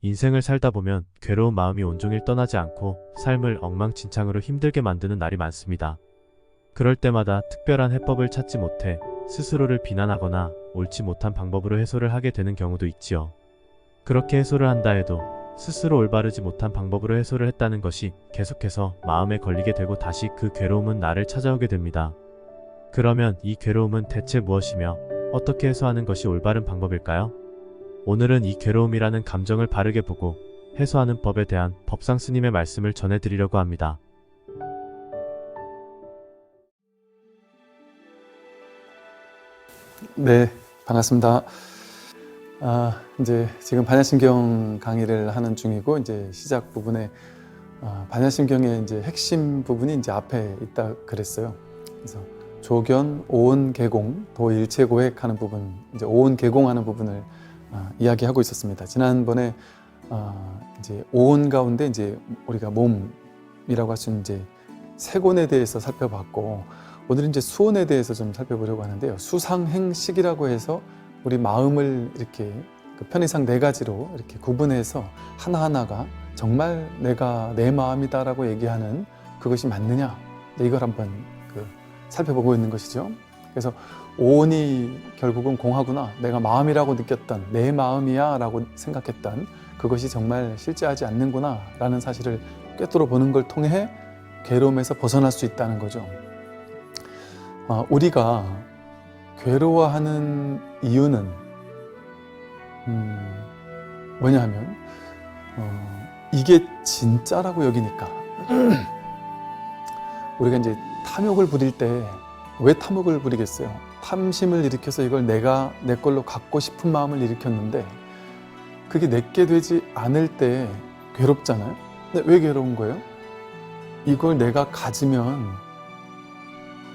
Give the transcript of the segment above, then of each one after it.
인생을 살다 보면 괴로운 마음이 온종일 떠나지 않고 삶을 엉망진창으로 힘들게 만드는 날이 많습니다. 그럴 때마다 특별한 해법을 찾지 못해 스스로를 비난하거나 옳지 못한 방법으로 해소를 하게 되는 경우도 있지요. 그렇게 해소를 한다 해도 스스로 올바르지 못한 방법으로 해소를 했다는 것이 계속해서 마음에 걸리게 되고 다시 그 괴로움은 나를 찾아오게 됩니다. 그러면 이 괴로움은 대체 무엇이며 어떻게 해소하는 것이 올바른 방법일까요? 오늘은 이 괴로움이라는 감정을 바르게 보고 해소하는 법에 대한 법상 스님의 말씀을 전해드리려고 합니다. 네, 반갑습니다. 이제 지금 반야심경 강의를 하는 중이고, 이제 시작 부분에 반야심경의 이제 핵심 부분이 이제 앞에 있다 그랬어요. 그래서 조견, 오온, 개공, 도일체고획 하는 부분, 이제 오온, 개공하는 부분을 이야기하고 있었습니다. 지난번에 이제 오온 가운데 이제 우리가 몸이라고 할 수 있는 이제 세곤에 대해서 살펴봤고, 오늘은 이제 수온에 대해서 좀 살펴보려고 하는데요. 수상행식이라고 해서 우리 마음을 이렇게 그 편의상 네 가지로 이렇게 구분해서 하나하나가 정말 내가 내 마음이다라고 얘기하는 그것이 맞느냐, 이걸 한번 살펴보고 있는 것이죠. 그래서 오온이 결국은 공하구나, 내가 마음이라고 느꼈던 내 마음이야 라고 생각했던 그것이 정말 실제하지 않는구나 라는 사실을 꿰뚫어 보는 걸 통해 괴로움에서 벗어날 수 있다는 거죠. 우리가 괴로워하는 이유는 뭐냐 하면 이게 진짜라고 여기니까. 우리가 이제 탐욕을 부릴 때 왜 탐욕을 부리겠어요? 탐심을 일으켜서 이걸 내가 내 걸로 갖고 싶은 마음을 일으켰는데 그게 내게 되지 않을 때 괴롭잖아요. 근데 왜 괴로운 거예요? 이걸 내가 가지면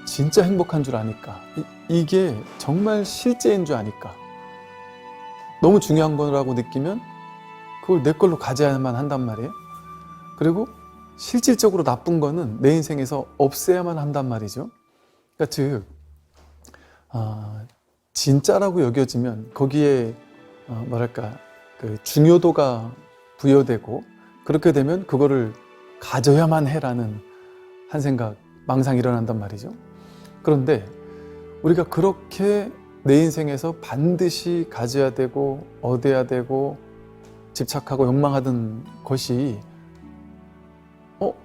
진짜 행복한 줄 아니까, 이게 정말 실제인 줄 아니까, 너무 중요한 거라고 느끼면 그걸 내 걸로 가져야만 한단 말이에요. 그리고 실질적으로 나쁜 거는 내 인생에서 없애야만 한단 말이죠. 그러니까 즉 진짜라고 여겨지면 거기에 뭐랄까 그 중요도가 부여되고, 그렇게 되면 그거를 가져야만 해라는 한 생각, 망상이 일어난단 말이죠. 그런데 우리가 그렇게 내 인생에서 반드시 가져야 되고 얻어야 되고 집착하고 욕망하던 것이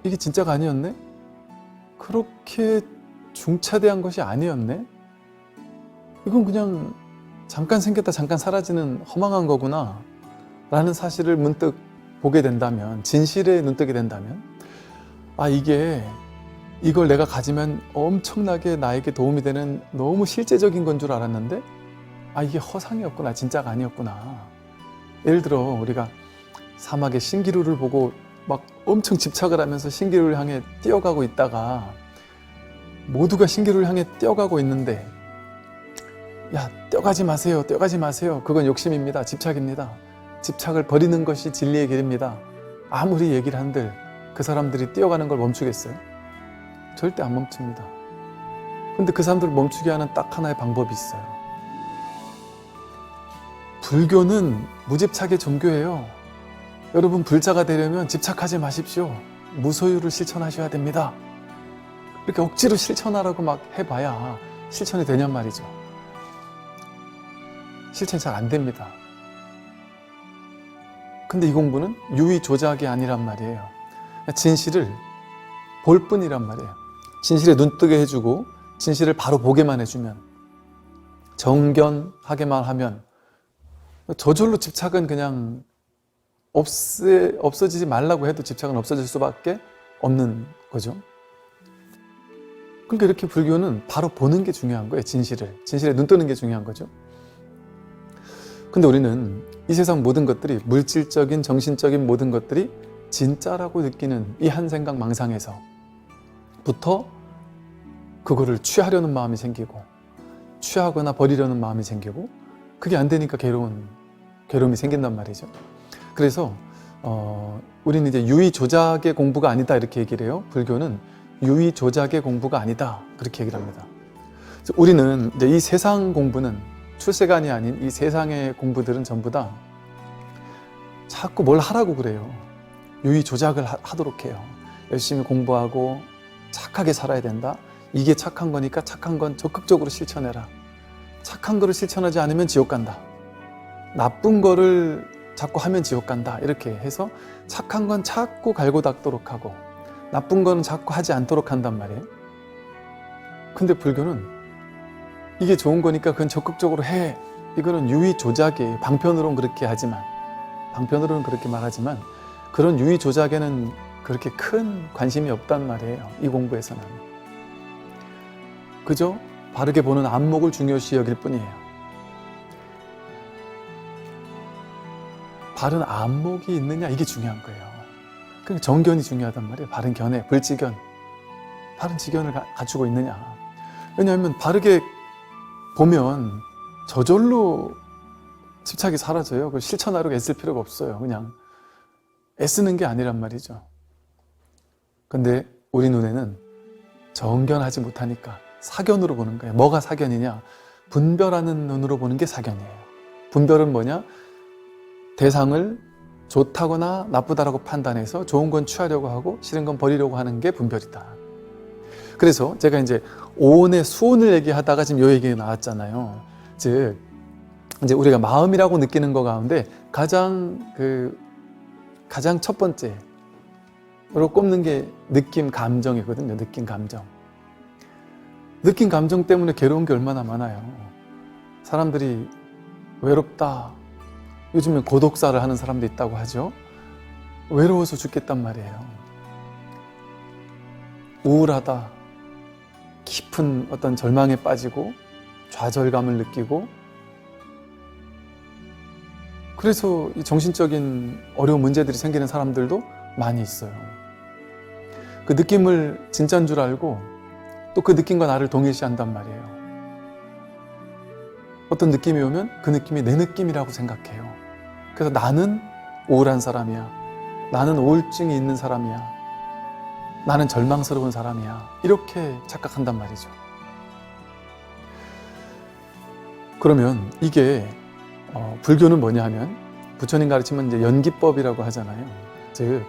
이게 진짜가 아니었네? 그렇게 중차대한 것이 아니었네? 이건 그냥 잠깐 생겼다 잠깐 사라지는 허망한 거구나 라는 사실을 문득 보게 된다면, 진실에 눈뜨게 된다면, 이걸 내가 가지면 엄청나게 나에게 도움이 되는 너무 실제적인 건 줄 알았는데 이게 허상이었구나, 진짜가 아니었구나. 예를 들어 우리가 사막의 신기루를 보고 막 엄청 집착을 하면서 신기루를 향해 뛰어가고 있다가, 모두가 신기루를 향해 뛰어가고 있는데 야, 뛰어가지 마세요, 뛰어가지 마세요, 그건 욕심입니다, 집착입니다, 집착을 버리는 것이 진리의 길입니다, 아무리 얘기를 한들 그 사람들이 뛰어가는 걸 멈추겠어요? 절대 안 멈춥니다. 근데 그 사람들을 멈추게 하는 딱 하나의 방법이 있어요. 불교는 무집착의 종교예요. 여러분, 불자가 되려면 집착하지 마십시오. 무소유를 실천하셔야 됩니다. 이렇게 억지로 실천하라고 막 해봐야 실천이 되냔 말이죠. 실천이 잘 안 됩니다. 근데 이 공부는 유의 조작이 아니란 말이에요. 진실을 볼 뿐이란 말이에요. 진실에 눈뜨게 해주고 진실을 바로 보게만 해주면, 정견하게만 하면 저절로 집착은 그냥 없어지지 말라고 해도 집착은 없어질 수밖에 없는 거죠. 그러니까 이렇게 불교는 바로 보는 게 중요한 거예요. 진실에 눈뜨는 게 중요한 거죠. 근데 우리는 이 세상 모든 것들이, 물질적인 정신적인 모든 것들이 진짜라고 느끼는 이 한 생각 망상에서부터 그거를 취하려는 마음이 생기고, 취하거나 버리려는 마음이 생기고, 그게 안 되니까 괴로움이 생긴단 말이죠. 그래서 우리는 이제 유의 조작의 공부가 아니다 이렇게 얘기를 해요. 불교는 유의 조작의 공부가 아니다 그렇게 얘기를 합니다. 그래서 우리는 이제 이 세상 공부는, 출세간이 아닌 이 세상의 공부들은 전부 다 자꾸 뭘 하라고 그래요. 유의 조작을 하도록 해요. 열심히 공부하고 착하게 살아야 된다. 이게 착한 거니까 착한 건 적극적으로 실천해라. 착한 거를 실천하지 않으면 지옥 간다. 나쁜 거를 자꾸 하면 지옥 간다. 이렇게 해서 착한 건 자꾸 갈고 닦도록 하고 나쁜 거는 자꾸 하지 않도록 한단 말이에요. 근데 불교는 이게 좋은 거니까 그건 적극적으로 해. 이거는 유의 조작이에요. 방편으로는 그렇게 하지만, 방편으로는 그렇게 말하지만 그런 유의 조작에는 그렇게 큰 관심이 없단 말이에요. 이 공부에서는. 그저 바르게 보는 안목을 중요시 여길 뿐이에요. 바른 안목이 있느냐, 이게 중요한 거예요. 그러니까 정견이 중요하단 말이에요. 바른 견해, 불지견. 바른 지견을 갖추고 있느냐. 왜냐하면 바르게 보면 저절로 집착이 사라져요. 그걸 실천하려고 애쓸 필요가 없어요. 그냥 애쓰는 게 아니란 말이죠. 근데 우리 눈에는 정견하지 못하니까 사견으로 보는 거예요. 뭐가 사견이냐? 분별하는 눈으로 보는 게 사견이에요. 분별은 뭐냐? 대상을 좋다거나 나쁘다라고 판단해서 좋은 건 취하려고 하고 싫은 건 버리려고 하는 게 분별이다. 그래서 제가 이제 오온의 수온을 얘기하다가 지금 요 얘기가 나왔잖아요. 즉 이제 우리가 마음이라고 느끼는 거 가운데 가장 첫 번째로 꼽는 게 느낌, 감정이거든요. 느낌, 감정. 느낀 감정 때문에 괴로운 게 얼마나 많아요. 사람들이 외롭다. 요즘엔 고독사를 하는 사람도 있다고 하죠. 외로워서 죽겠단 말이에요. 우울하다. 깊은 어떤 절망에 빠지고 좌절감을 느끼고 그래서 이 정신적인 어려운 문제들이 생기는 사람들도 많이 있어요. 그 느낌을 진짜인 줄 알고 또 그 느낌과 나를 동일시한단 말이에요. 어떤 느낌이 오면 그 느낌이 내 느낌이라고 생각해요. 그래서 나는 우울한 사람이야. 나는 우울증이 있는 사람이야. 나는 절망스러운 사람이야. 이렇게 착각한단 말이죠. 그러면 이게 불교는 뭐냐 하면 부처님 가르치면 이제 연기법이라고 하잖아요. 즉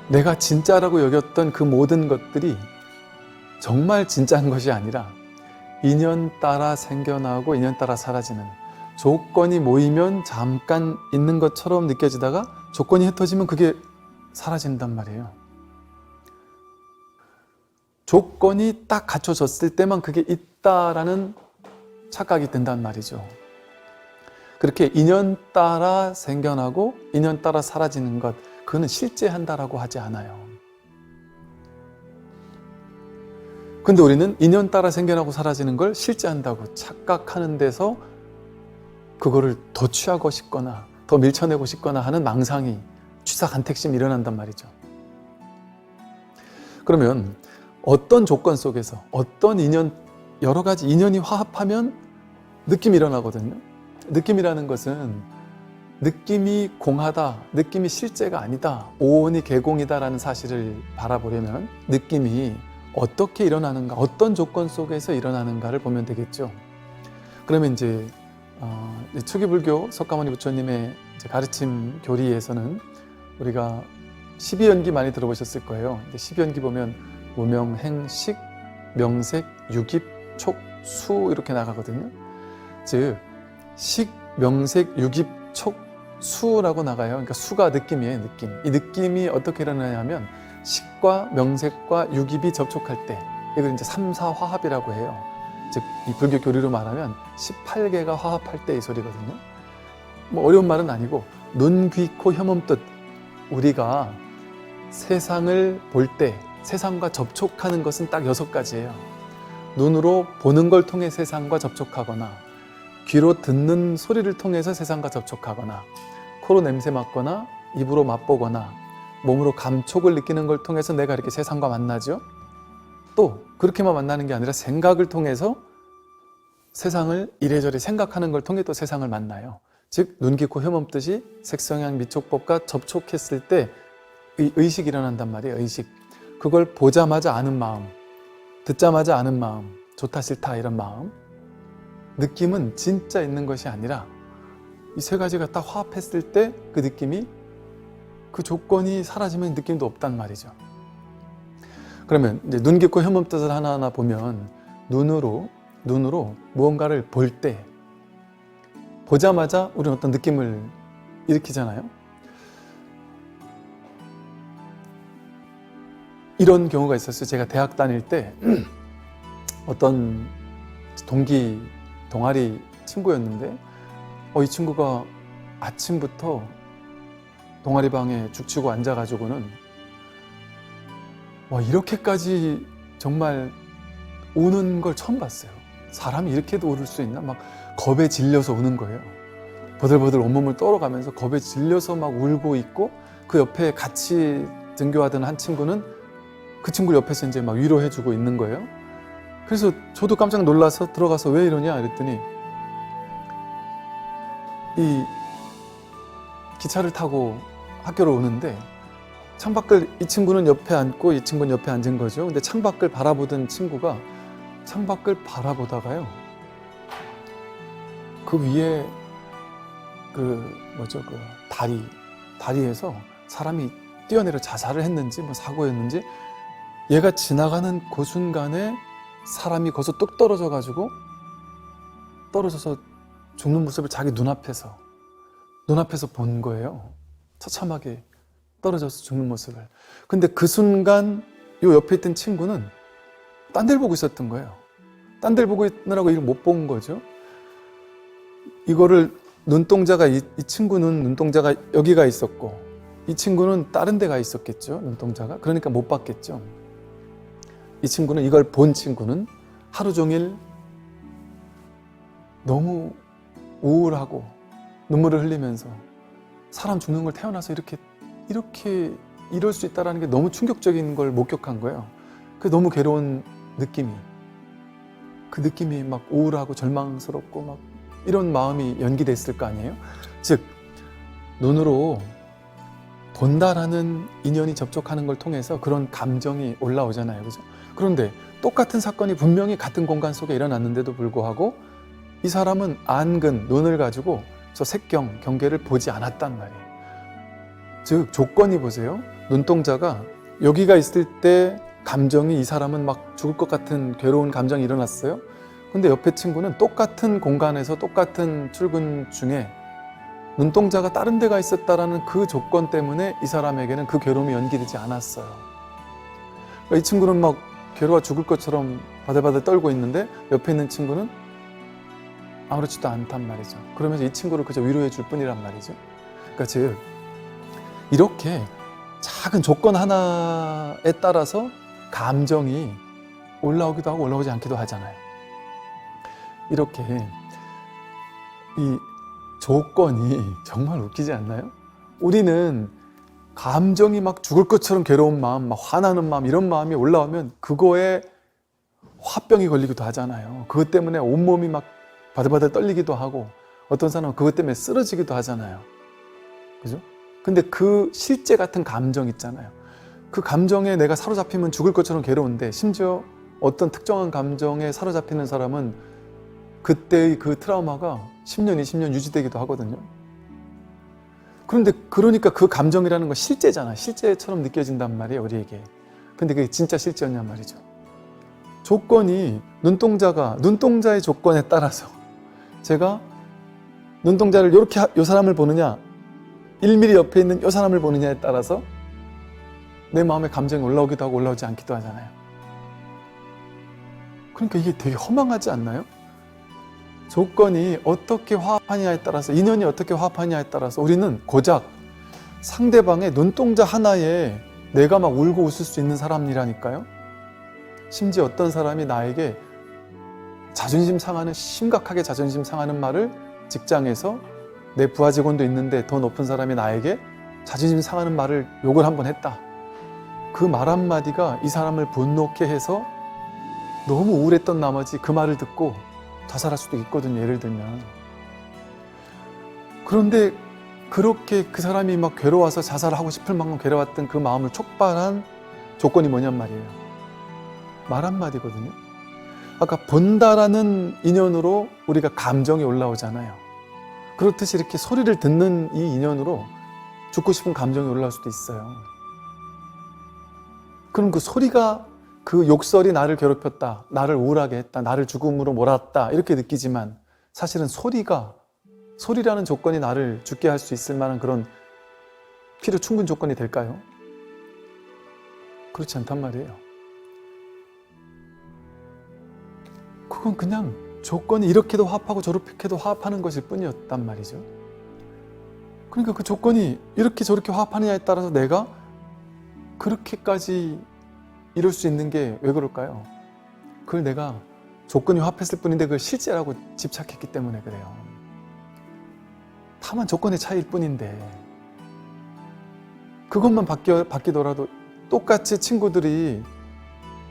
내가 진짜라고 여겼던 그 모든 것들이 정말 진짜인 것이 아니라 인연 따라 생겨나고 인연 따라 사라지는, 조건이 모이면 잠깐 있는 것처럼 느껴지다가 조건이 흩어지면 그게 사라진단 말이에요. 조건이 딱 갖춰졌을 때만 그게 있다라는 착각이 든단 말이죠. 그렇게 인연 따라 생겨나고 인연 따라 사라지는 것, 그거는 실제한다라고 하지 않아요. 근데 우리는 인연 따라 생겨나고 사라지는 걸 실제한다고 착각하는 데서 그거를 더 취하고 싶거나 더 밀쳐내고 싶거나 하는 망상이, 취사간택심이 일어난단 말이죠. 그러면 어떤 조건 속에서 어떤 인연, 여러 가지 인연이 화합하면 느낌이 일어나거든요. 느낌이라는 것은 느낌이 공하다, 느낌이 실제가 아니다, 오온이 개공이다라는 사실을 바라보려면 느낌이 어떻게 일어나는가, 어떤 조건 속에서 일어나는가를 보면 되겠죠. 그러면 이제 초기불교 석가모니 부처님의 가르침 교리에서는 우리가 12연기 많이 들어보셨을 거예요. 12연기 보면 무명, 행, 식, 명색, 유깁, 촉, 수 이렇게 나가거든요. 즉 식, 명색, 유깁, 촉, 수라고 나가요. 그러니까 수가 느낌이에요. 느낌. 이 느낌이 어떻게 일어나냐면 식과 명색과 유깁이 접촉할 때, 이걸 이제 3사화합이라고 해요. 즉 이 불교 교리로 말하면 18개가 화합할 때 이 소리거든요. 뭐 어려운 말은 아니고 눈, 귀, 코, 혀몸, 뜻, 우리가 세상을 볼 때 세상과 접촉하는 것은 딱 6가지예요. 눈으로 보는 걸 통해 세상과 접촉하거나, 귀로 듣는 소리를 통해서 세상과 접촉하거나, 코로 냄새 맡거나, 입으로 맛보거나, 몸으로 감촉을 느끼는 걸 통해서 내가 이렇게 세상과 만나죠. 또 그렇게만 만나는 게 아니라 생각을 통해서 세상을 이래저래 생각하는 걸 통해 또 세상을 만나요. 즉 눈, 귀, 코, 혀몸 뜻이 색성향 미촉법과 접촉했을 때 의식이 일어난단 말이에요. 의식. 그걸 보자마자 아는 마음, 듣자마자 아는 마음, 좋다 싫다 이런 마음. 느낌은 진짜 있는 것이 아니라 이 세 가지가 딱 화합했을 때 그 느낌이, 그 조건이 사라지면 느낌도 없단 말이죠. 그러면 이제 눈 깊고 혐오의 뜻을 하나하나 보면 눈으로 무언가를 볼 때 보자마자 우리는 어떤 느낌을 일으키잖아요. 이런 경우가 있었어요. 제가 대학 다닐 때 어떤 동아리 친구였는데 이 친구가 아침부터 동아리방에 죽치고 앉아가지고는 이렇게까지 정말 우는 걸 처음 봤어요. 사람이 이렇게도 울을 수 있나? 막 겁에 질려서 우는 거예요. 버들버들 온몸을 떨어가면서 겁에 질려서 막 울고 있고, 그 옆에 같이 등교하던 한 친구는 그 친구 옆에서 이제 막 위로해주고 있는 거예요. 그래서 저도 깜짝 놀라서 들어가서 왜 이러냐 이랬더니, 이 기차를 타고 학교로 오는데 창밖을, 이 친구는 옆에 앉고 이 친구는 옆에 앉은 거죠. 근데 창밖을 바라보던 친구가 창밖을 바라보다가요, 그 위에 그 다리에서 사람이 뛰어내려 자살을 했는지 뭐 사고였는지, 얘가 지나가는 그 순간에 사람이 거기서 뚝 떨어져서 죽는 모습을 자기 눈앞에서 본 거예요. 처참하게 떨어져서 죽는 모습을. 근데 그 순간 요 옆에 있던 친구는 딴 데를 보고 있었던 거예요. 딴 데를 보고 있느라고 이걸 못 본 거죠. 이거를 눈동자가, 이 친구는 눈동자가 여기가 있었고 이 친구는 다른 데가 있었겠죠. 눈동자가. 그러니까 못 봤겠죠. 이 친구는, 이걸 본 친구는 하루 종일 너무 우울하고 눈물을 흘리면서 사람 죽는 걸 태어나서 이렇게 이럴 수 있다는 게 너무 충격적인 걸 목격한 거예요. 그 너무 괴로운 느낌이, 그 느낌이 막 우울하고 절망스럽고 막 이런 마음이 연기됐을 거 아니에요. 즉 눈으로 본다라는 인연이 접촉하는 걸 통해서 그런 감정이 올라오잖아요. 그죠? 그런데 똑같은 사건이 분명히 같은 공간 속에 일어났는데도 불구하고 이 사람은 안근, 눈을 가지고 저 색경, 경계를 보지 않았단 말이에요. 즉 조건이, 보세요. 눈동자가 여기가 있을 때 감정이, 이 사람은 막 죽을 것 같은 괴로운 감정이 일어났어요. 근데 옆에 친구는 똑같은 공간에서 똑같은 출근 중에 눈동자가 다른 데가 있었다라는 그 조건 때문에 이 사람에게는 그 괴로움이 연기되지 않았어요. 그러니까 이 친구는 막 괴로워 죽을 것처럼 바들바들 떨고 있는데 옆에 있는 친구는 아무렇지도 않단 말이죠. 그러면서 이 친구를 그저 위로해 줄 뿐이란 말이죠. 그러니까 즉 이렇게 작은 조건 하나에 따라서 감정이 올라오기도 하고 올라오지 않기도 하잖아요. 이렇게 이 조건이 정말 웃기지 않나요? 우리는 감정이 막 죽을 것처럼 괴로운 마음, 막 화나는 마음, 이런 마음이 올라오면 그거에 화병이 걸리기도 하잖아요. 그것 때문에 온몸이 막 바들바들 떨리기도 하고, 어떤 사람은 그것 때문에 쓰러지기도 하잖아요. 그죠? 근데 그 실제 같은 감정 있잖아요. 그 감정에 내가 사로잡히면 죽을 것처럼 괴로운데, 심지어 어떤 특정한 감정에 사로잡히는 사람은 그때의 그 트라우마가 10년, 20년 유지되기도 하거든요. 그런데 그러니까 그 감정이라는 건 실제잖아. 실제처럼 느껴진단 말이에요, 우리에게. 근데 그게 진짜 실제였냔 말이죠. 조건이, 눈동자의 조건에 따라서 제가 눈동자를 이렇게 이 사람을 보느냐, 1mm 옆에 있는 이 사람을 보느냐에 따라서 내 마음에 감정이 올라오기도 하고 올라오지 않기도 하잖아요. 그러니까 이게 되게 허망하지 않나요? 조건이 어떻게 화합하냐에 따라서, 인연이 어떻게 화합하냐에 따라서 우리는 고작 상대방의 눈동자 하나에 내가 막 울고 웃을 수 있는 사람이라니까요. 심지어 어떤 사람이 나에게 심각하게 자존심 상하는 말을 직장에서, 내 부하 직원도 있는데 더 높은 사람이 나에게 자존심 상하는 말을, 욕을 한번 했다. 그 말 한마디가 이 사람을 분노케 해서 너무 우울했던 나머지 그 말을 듣고 자살할 수도 있거든요, 예를 들면. 그런데 그렇게 그 사람이 막 괴로워서 자살하고 싶을 만큼 괴로웠던 그 마음을 촉발한 조건이 뭐냔 말이에요. 말 한마디거든요. 아까 본다라는 인연으로 우리가 감정이 올라오잖아요. 그렇듯이 이렇게 소리를 듣는 이 인연으로 죽고 싶은 감정이 올라올 수도 있어요. 그럼 그 소리가, 그 욕설이 나를 괴롭혔다, 나를 우울하게 했다, 나를 죽음으로 몰았다 이렇게 느끼지만 사실은 소리라는 조건이 나를 죽게 할 수 있을 만한 그런 필요 충분 조건이 될까요? 그렇지 않단 말이에요. 그건 그냥 조건이 이렇게도 화합하고 저렇게도 화합하는 것일 뿐이었단 말이죠. 그러니까 그 조건이 이렇게 저렇게 화합하느냐에 따라서 내가 그렇게까지 이룰 수 있는 게 왜 그럴까요? 그걸 내가 조건이 화합했을 뿐인데 그걸 실제라고 집착했기 때문에 그래요. 다만 조건의 차이일 뿐인데 그것만 바뀌더라도 똑같이 친구들이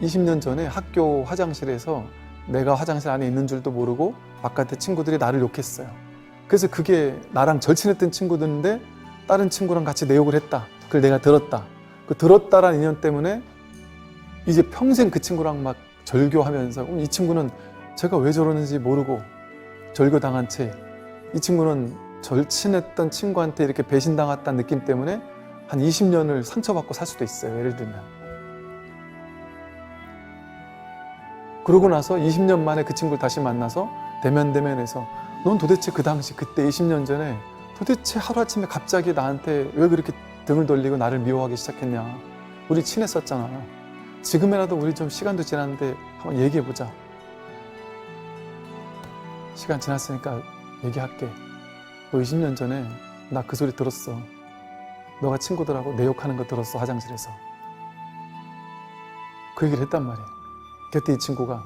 20년 전에 학교 화장실에서 내가 화장실 안에 있는 줄도 모르고 바깥에 친구들이 나를 욕했어요. 그래서 그게 나랑 절친했던 친구들인데 다른 친구랑 같이 내 욕을 했다. 그걸 내가 들었다. 그 들었다라는 인연 때문에 이제 평생 그 친구랑 막 절교하면서 이 친구는 제가 왜 저러는지 모르고 절교당한 채 이 친구는 절친했던 친구한테 이렇게 배신당했다는 느낌 때문에 한 20년을 상처받고 살 수도 있어요. 예를 들면. 그러고 나서 20년 만에 그 친구를 다시 만나서 대면대면해서 넌 도대체 그 당시 그때 20년 전에 도대체 하루아침에 갑자기 나한테 왜 그렇게 등을 돌리고 나를 미워하기 시작했냐. 우리 친했었잖아. 지금이라도 우리 좀 시간도 지났는데 한번 얘기해보자. 시간 지났으니까 얘기할게. 너 20년 전에 나 그 소리 들었어. 너가 친구들하고 내 욕하는 거 들었어, 화장실에서. 그 얘기를 했단 말이야. 그때 이 친구가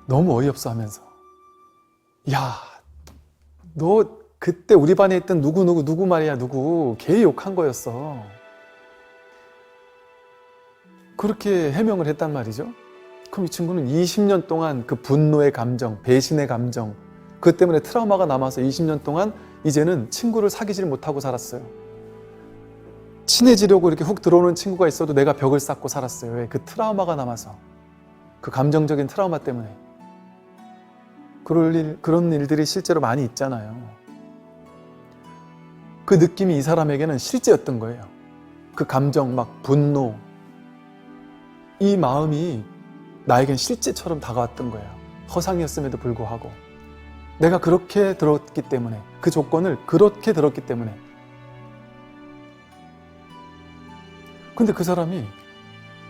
너무 어이없어 하면서 야, 너 그때 우리 반에 있던 누구 말이야, 걔 욕한 거였어. 그렇게 해명을 했단 말이죠. 그럼 이 친구는 20년 동안 그 분노의 감정, 배신의 감정, 그것 때문에 트라우마가 남아서 20년 동안 이제는 친구를 사귀질 못하고 살았어요. 친해지려고 이렇게 훅 들어오는 친구가 있어도 내가 벽을 쌓고 살았어요. 왜? 그 트라우마가 남아서. 그 감정적인 트라우마 때문에. 그런 일들이 실제로 많이 있잖아요. 그 느낌이 이 사람에게는 실제였던 거예요. 그 감정, 막 분노, 이 마음이 나에겐 실제처럼 다가왔던 거예요. 허상이었음에도 불구하고. 내가 그렇게 들었기 때문에, 그 조건을 그렇게 들었기 때문에. 근데 그 사람이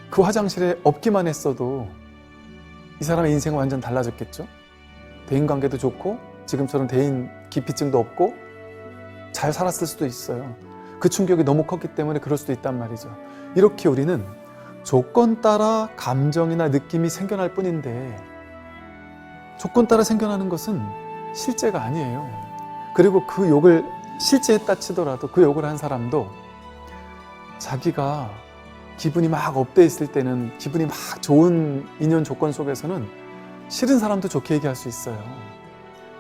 그 화장실에 없기만 했어도 이 사람의 인생은 완전 달라졌겠죠? 대인관계도 좋고 지금처럼 대인 기피증도 없고 잘 살았을 수도 있어요. 그 충격이 너무 컸기 때문에 그럴 수도 있단 말이죠. 이렇게 우리는 조건 따라 감정이나 느낌이 생겨날 뿐인데 조건 따라 생겨나는 것은 실제가 아니에요. 그리고 그 욕을 실제 했다 치더라도 그 욕을 한 사람도 자기가 기분이 막 업돼 있을 때는, 기분이 막 좋은 인연 조건 속에서는 싫은 사람도 좋게 얘기할 수 있어요.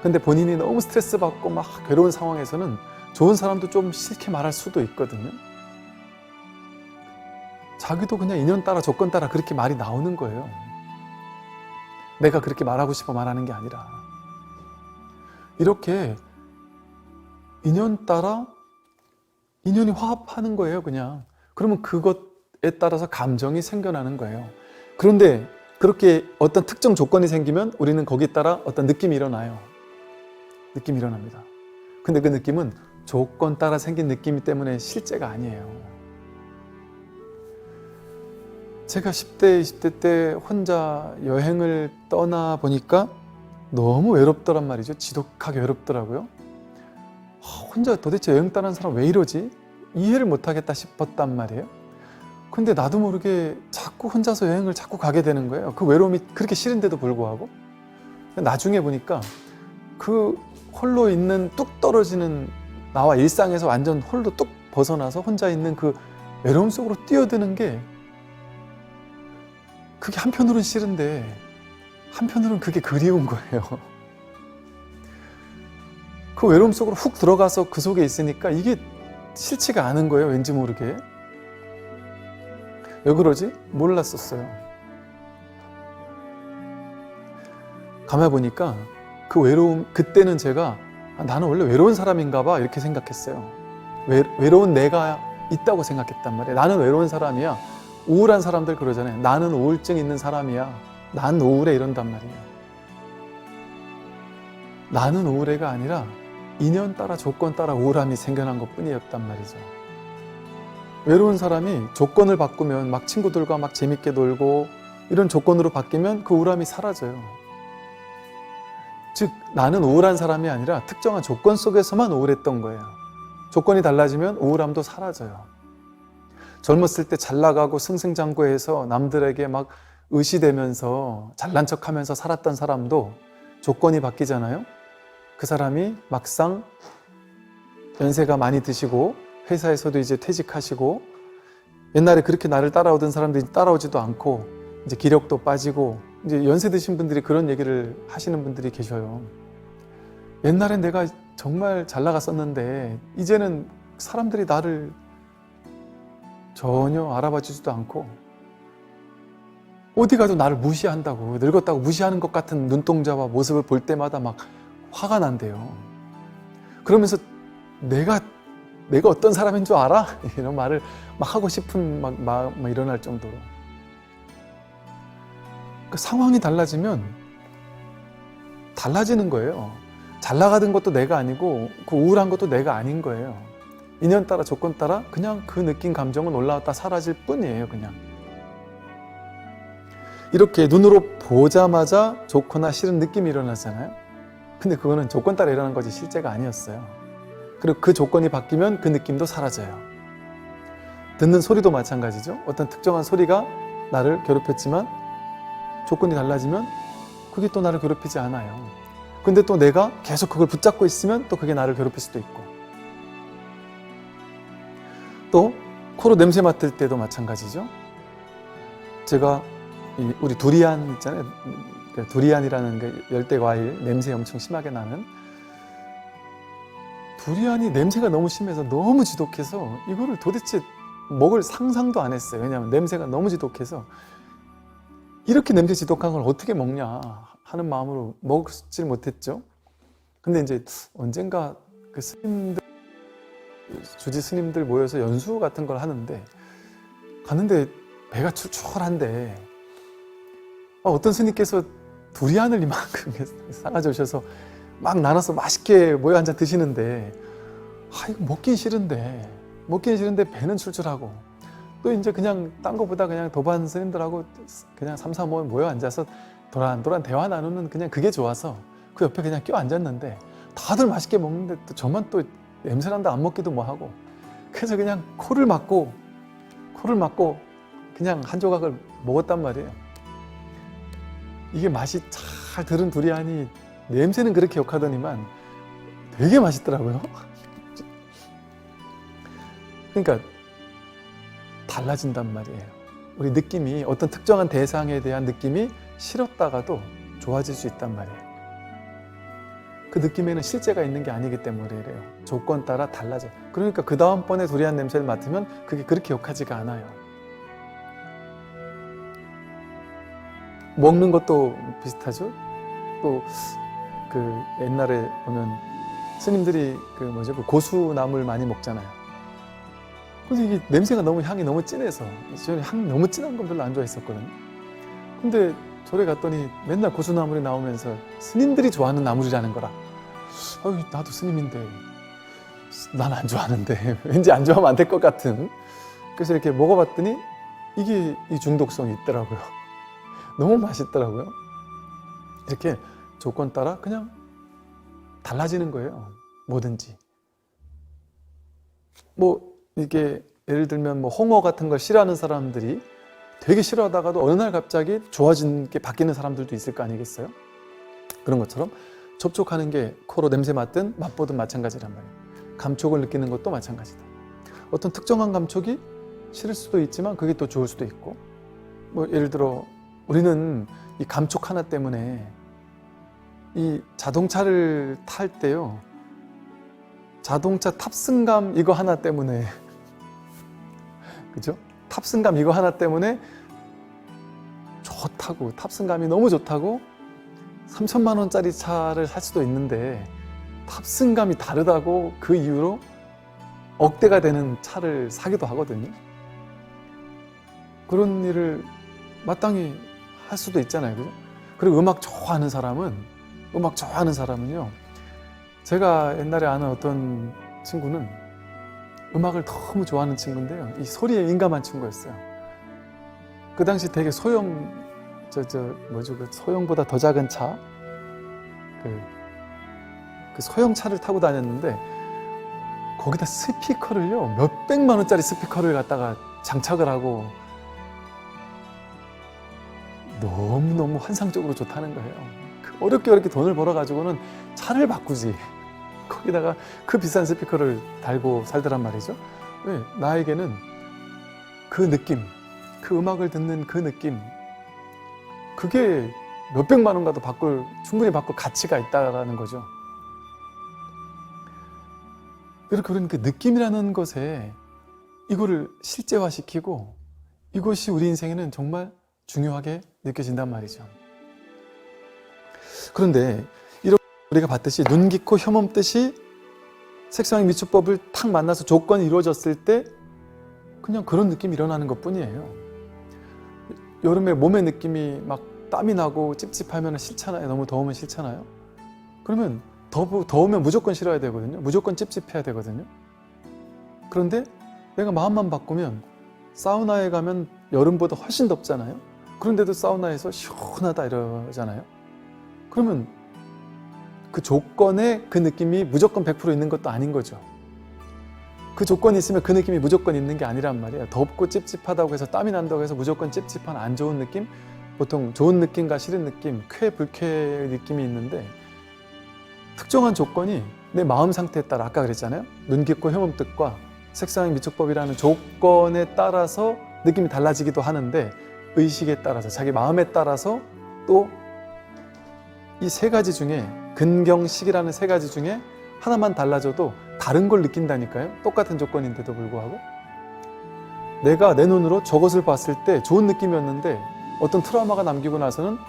근데 본인이 너무 스트레스 받고 막 괴로운 상황에서는 좋은 사람도 좀 싫게 말할 수도 있거든요. 자기도 그냥 인연 따라 조건 따라 그렇게 말이 나오는 거예요. 내가 그렇게 말하고 싶어 말하는 게 아니라. 이렇게 인연 따라 인연이 화합하는 거예요, 그냥. 그러면 그것에 따라서 감정이 생겨나는 거예요. 그런데 그렇게 어떤 특정 조건이 생기면 우리는 거기에 따라 어떤 느낌이 일어나요. 느낌이 일어납니다. 근데 그 느낌은 조건 따라 생긴 느낌이 때문에 실제가 아니에요. 제가 10대, 20대 때 혼자 여행을 떠나보니까 너무 외롭더란 말이죠. 지독하게 외롭더라고요. 혼자 도대체 여행 떠난 사람 왜 이러지? 이해를 못하겠다 싶었단 말이에요. 근데 나도 모르게 자꾸 혼자서 여행을 자꾸 가게 되는 거예요. 그 외로움이 그렇게 싫은데도 불구하고. 나중에 보니까 그 홀로 있는 뚝 떨어지는 나와 일상에서 완전 홀로 뚝 벗어나서 혼자 있는 그 외로움 속으로 뛰어드는 게 그게 한편으로는 싫은데 한편으로는 그게 그리운 거예요. 그 외로움 속으로 훅 들어가서 그 속에 있으니까 이게 싫지가 않은 거예요. 왠지 모르게. 왜 그러지? 몰랐었어요. 가만히 보니까 그 외로움, 그때는 제가 나는 원래 외로운 사람인가 봐 이렇게 생각했어요. 외로운 내가 있다고 생각했단 말이에요. 나는 외로운 사람이야. 우울한 사람들 그러잖아요. 나는 우울증 있는 사람이야. 난 우울해 이런단 말이에요. 나는 우울해가 아니라 인연 따라 조건 따라 우울함이 생겨난 것 뿐이었단 말이죠. 외로운 사람이 조건을 바꾸면 막 친구들과 막 재밌게 놀고 이런 조건으로 바뀌면 그 우울함이 사라져요. 즉 나는 우울한 사람이 아니라 특정한 조건 속에서만 우울했던 거예요. 조건이 달라지면 우울함도 사라져요. 젊었을 때 잘 나가고 승승장구해서 남들에게 막 의시되면서 잘난 척하면서 살았던 사람도 조건이 바뀌잖아요. 그 사람이 막상 연세가 많이 드시고 회사에서도 이제 퇴직하시고 옛날에 그렇게 나를 따라오던 사람들이 따라오지도 않고 이제 기력도 빠지고 이제 연세 드신 분들이 그런 얘기를 하시는 분들이 계셔요. 옛날엔 내가 정말 잘 나갔었는데 이제는 사람들이 나를 전혀 알아봐 주지도 않고 어디 가도 나를 무시한다고, 늙었다고 무시하는 것 같은 눈동자와 모습을 볼 때마다 막 화가 난대요. 그러면서 내가 어떤 사람인 줄 알아? 이런 말을 막 하고 싶은 마음이 일어날 정도로. 그 상황이 달라지면 달라지는 거예요. 잘 나가던 것도 내가 아니고 그 우울한 것도 내가 아닌 거예요. 인연 따라 조건 따라 그냥 그 느낀 감정은 올라왔다 사라질 뿐이에요. 그냥 이렇게 눈으로 보자마자 좋거나 싫은 느낌이 일어나잖아요. 근데 그거는 조건 따라 일어난 거지 실제가 아니었어요. 그리고 그 조건이 바뀌면 그 느낌도 사라져요. 듣는 소리도 마찬가지죠. 어떤 특정한 소리가 나를 괴롭혔지만 조건이 달라지면 그게 또 나를 괴롭히지 않아요. 근데 또 내가 계속 그걸 붙잡고 있으면 또 그게 나를 괴롭힐 수도 있고, 또 코로 냄새 맡을 때도 마찬가지죠. 제가 우리 두리안 있잖아요. 두리안이라는 그 열대 과일 냄새 엄청 심하게 나는 두리안이 냄새가 너무 심해서 너무 지독해서 이거를 도대체 먹을 상상도 안 했어요. 왜냐하면 냄새가 너무 지독해서 이렇게 냄새 지독한 걸 어떻게 먹냐 하는 마음으로 먹질 못했죠. 근데 이제 언젠가 그 스님들, 주지 스님들 모여서 연수 같은 걸 하는데 갔는데 배가 출출한데 어떤 스님께서 두리안을 이만큼 싸가져 오셔서 막 나눠서 맛있게 모여 앉아 드시는데 이거 먹긴 싫은데 배는 출출하고 또 이제 그냥 딴 거보다 그냥 도반 스님들하고 그냥 3, 4 모여 앉아서 도란도란 대화 나누는 그냥 그게 좋아서 그 옆에 그냥 껴 앉았는데 다들 맛있게 먹는데 또 저만 또 냄새 난다 안 먹기도 뭐하고 그래서 그냥 코를 막고 그냥 한 조각을 먹었단 말이에요. 이게 맛이 잘 들은 두리안이 냄새는 그렇게 역하더니만 되게 맛있더라고요. 그러니까 달라진단 말이에요. 우리 느낌이 어떤 특정한 대상에 대한 느낌이 싫었다가도 좋아질 수 있단 말이에요. 그 느낌에는 실제가 있는 게 아니기 때문에 그래요. 조건 따라 달라져. 그러니까 그 다음번에 두리안 냄새를 맡으면 그게 그렇게 역하지가 않아요. 먹는 것도 비슷하죠. 또 그 옛날에 보면 스님들이 그 고수나물 많이 먹잖아요. 근데 이게 냄새가 향이 너무 진해서 저는 향 너무 진한 건 별로 안 좋아했었거든요. 근데 절에 갔더니 맨날 고수나물이 나오면서 스님들이 좋아하는 나물이라는 거라. 나도 스님인데 난 안 좋아하는데 왠지 안 좋아하면 안 될 것 같은. 그래서 이렇게 먹어봤더니 이게 이 중독성이 있더라고요. 너무 맛있더라고요. 이렇게 조건 따라 그냥 달라지는 거예요. 뭐든지. 이게 예를 들면 홍어 같은 걸 싫어하는 사람들이 되게 싫어하다가도 어느 날 갑자기 좋아지는 게 바뀌는 사람들도 있을 거 아니겠어요? 그런 것처럼 접촉하는 게 코로 냄새 맡든 맛보든 마찬가지란 말이에요. 감촉을 느끼는 것도 마찬가지다. 어떤 특정한 감촉이 싫을 수도 있지만 그게 또 좋을 수도 있고, 예를 들어 우리는 이 감촉 하나 때문에 이 자동차를 탈 때요, 자동차 탑승감 이거 하나 때문에 그죠? 탑승감 이거 하나 때문에 좋다고, 탑승감이 너무 좋다고 3천만 원짜리 차를 살 수도 있는데 탑승감이 다르다고 그 이유로 억대가 되는 차를 사기도 하거든요. 그런 일을 마땅히 할 수도 있잖아요. 그죠? 그리고 음악 좋아하는 사람은요. 제가 옛날에 아는 어떤 친구는 음악을 너무 좋아하는 친구인데요. 이 소리에 민감한 친구였어요. 그 당시 되게 소형, 그 소형보다 더 작은 차? 그 소형 차를 타고 다녔는데 거기다 스피커를요, 몇백만 원짜리 스피커를 갖다가 장착을 하고 너무너무 환상적으로 좋다는 거예요. 어렵게 돈을 벌어가지고는 차를 바꾸지. 거기다가 그 비싼 스피커를 달고 살더란 말이죠. 네, 나에게는 그 느낌, 그 음악을 듣는 그 느낌, 그게 몇백만 원 가도 충분히 바꿀 가치가 있다라는 거죠. 그런 그 느낌이라는 것에 이거를 실제화시키고 이것이 우리 인생에는 정말 중요하게 느껴진단 말이죠. 그런데 이렇게 우리가 봤듯이 눈 깊고 혐 없듯이 색상의 미축법을 탁 만나서 조건이 이루어졌을 때 그냥 그런 느낌이 일어나는 것 뿐이에요. 여름에 몸의 느낌이 막 땀이 나고 찝찝하면 싫잖아요. 너무 더우면 싫잖아요. 그러면 더우면 무조건 싫어야 되거든요. 무조건 찝찝해야 되거든요. 그런데 내가 마음만 바꾸면 사우나에 가면 여름보다 훨씬 덥잖아요. 그런데도 사우나에서 시원하다 이러잖아요. 그러면 그 조건에 그 느낌이 무조건 100% 있는 것도 아닌 거죠. 그 조건이 있으면 그 느낌이 무조건 있는 게 아니란 말이에요. 덥고 찝찝하다고 해서 땀이 난다고 해서 무조건 찝찝한 안 좋은 느낌? 보통 좋은 느낌과 싫은 느낌, 쾌, 불쾌의 느낌이 있는데 특정한 조건이 내 마음 상태에 따라 아까 그랬잖아요. 눈 깊고 혐음 뜻과 색상의 미축법이라는 조건에 따라서 느낌이 달라지기도 하는데 의식에 따라서 자기 마음에 따라서 또 이 세 가지 중에 근경식이라는 세 가지 중에 하나만 달라져도 다른 걸 느낀다니까요. 똑같은 조건인데도 불구하고 내가 내 눈으로 저것을 봤을 때 좋은 느낌이었는데 어떤 트라우마가 남기고 나서는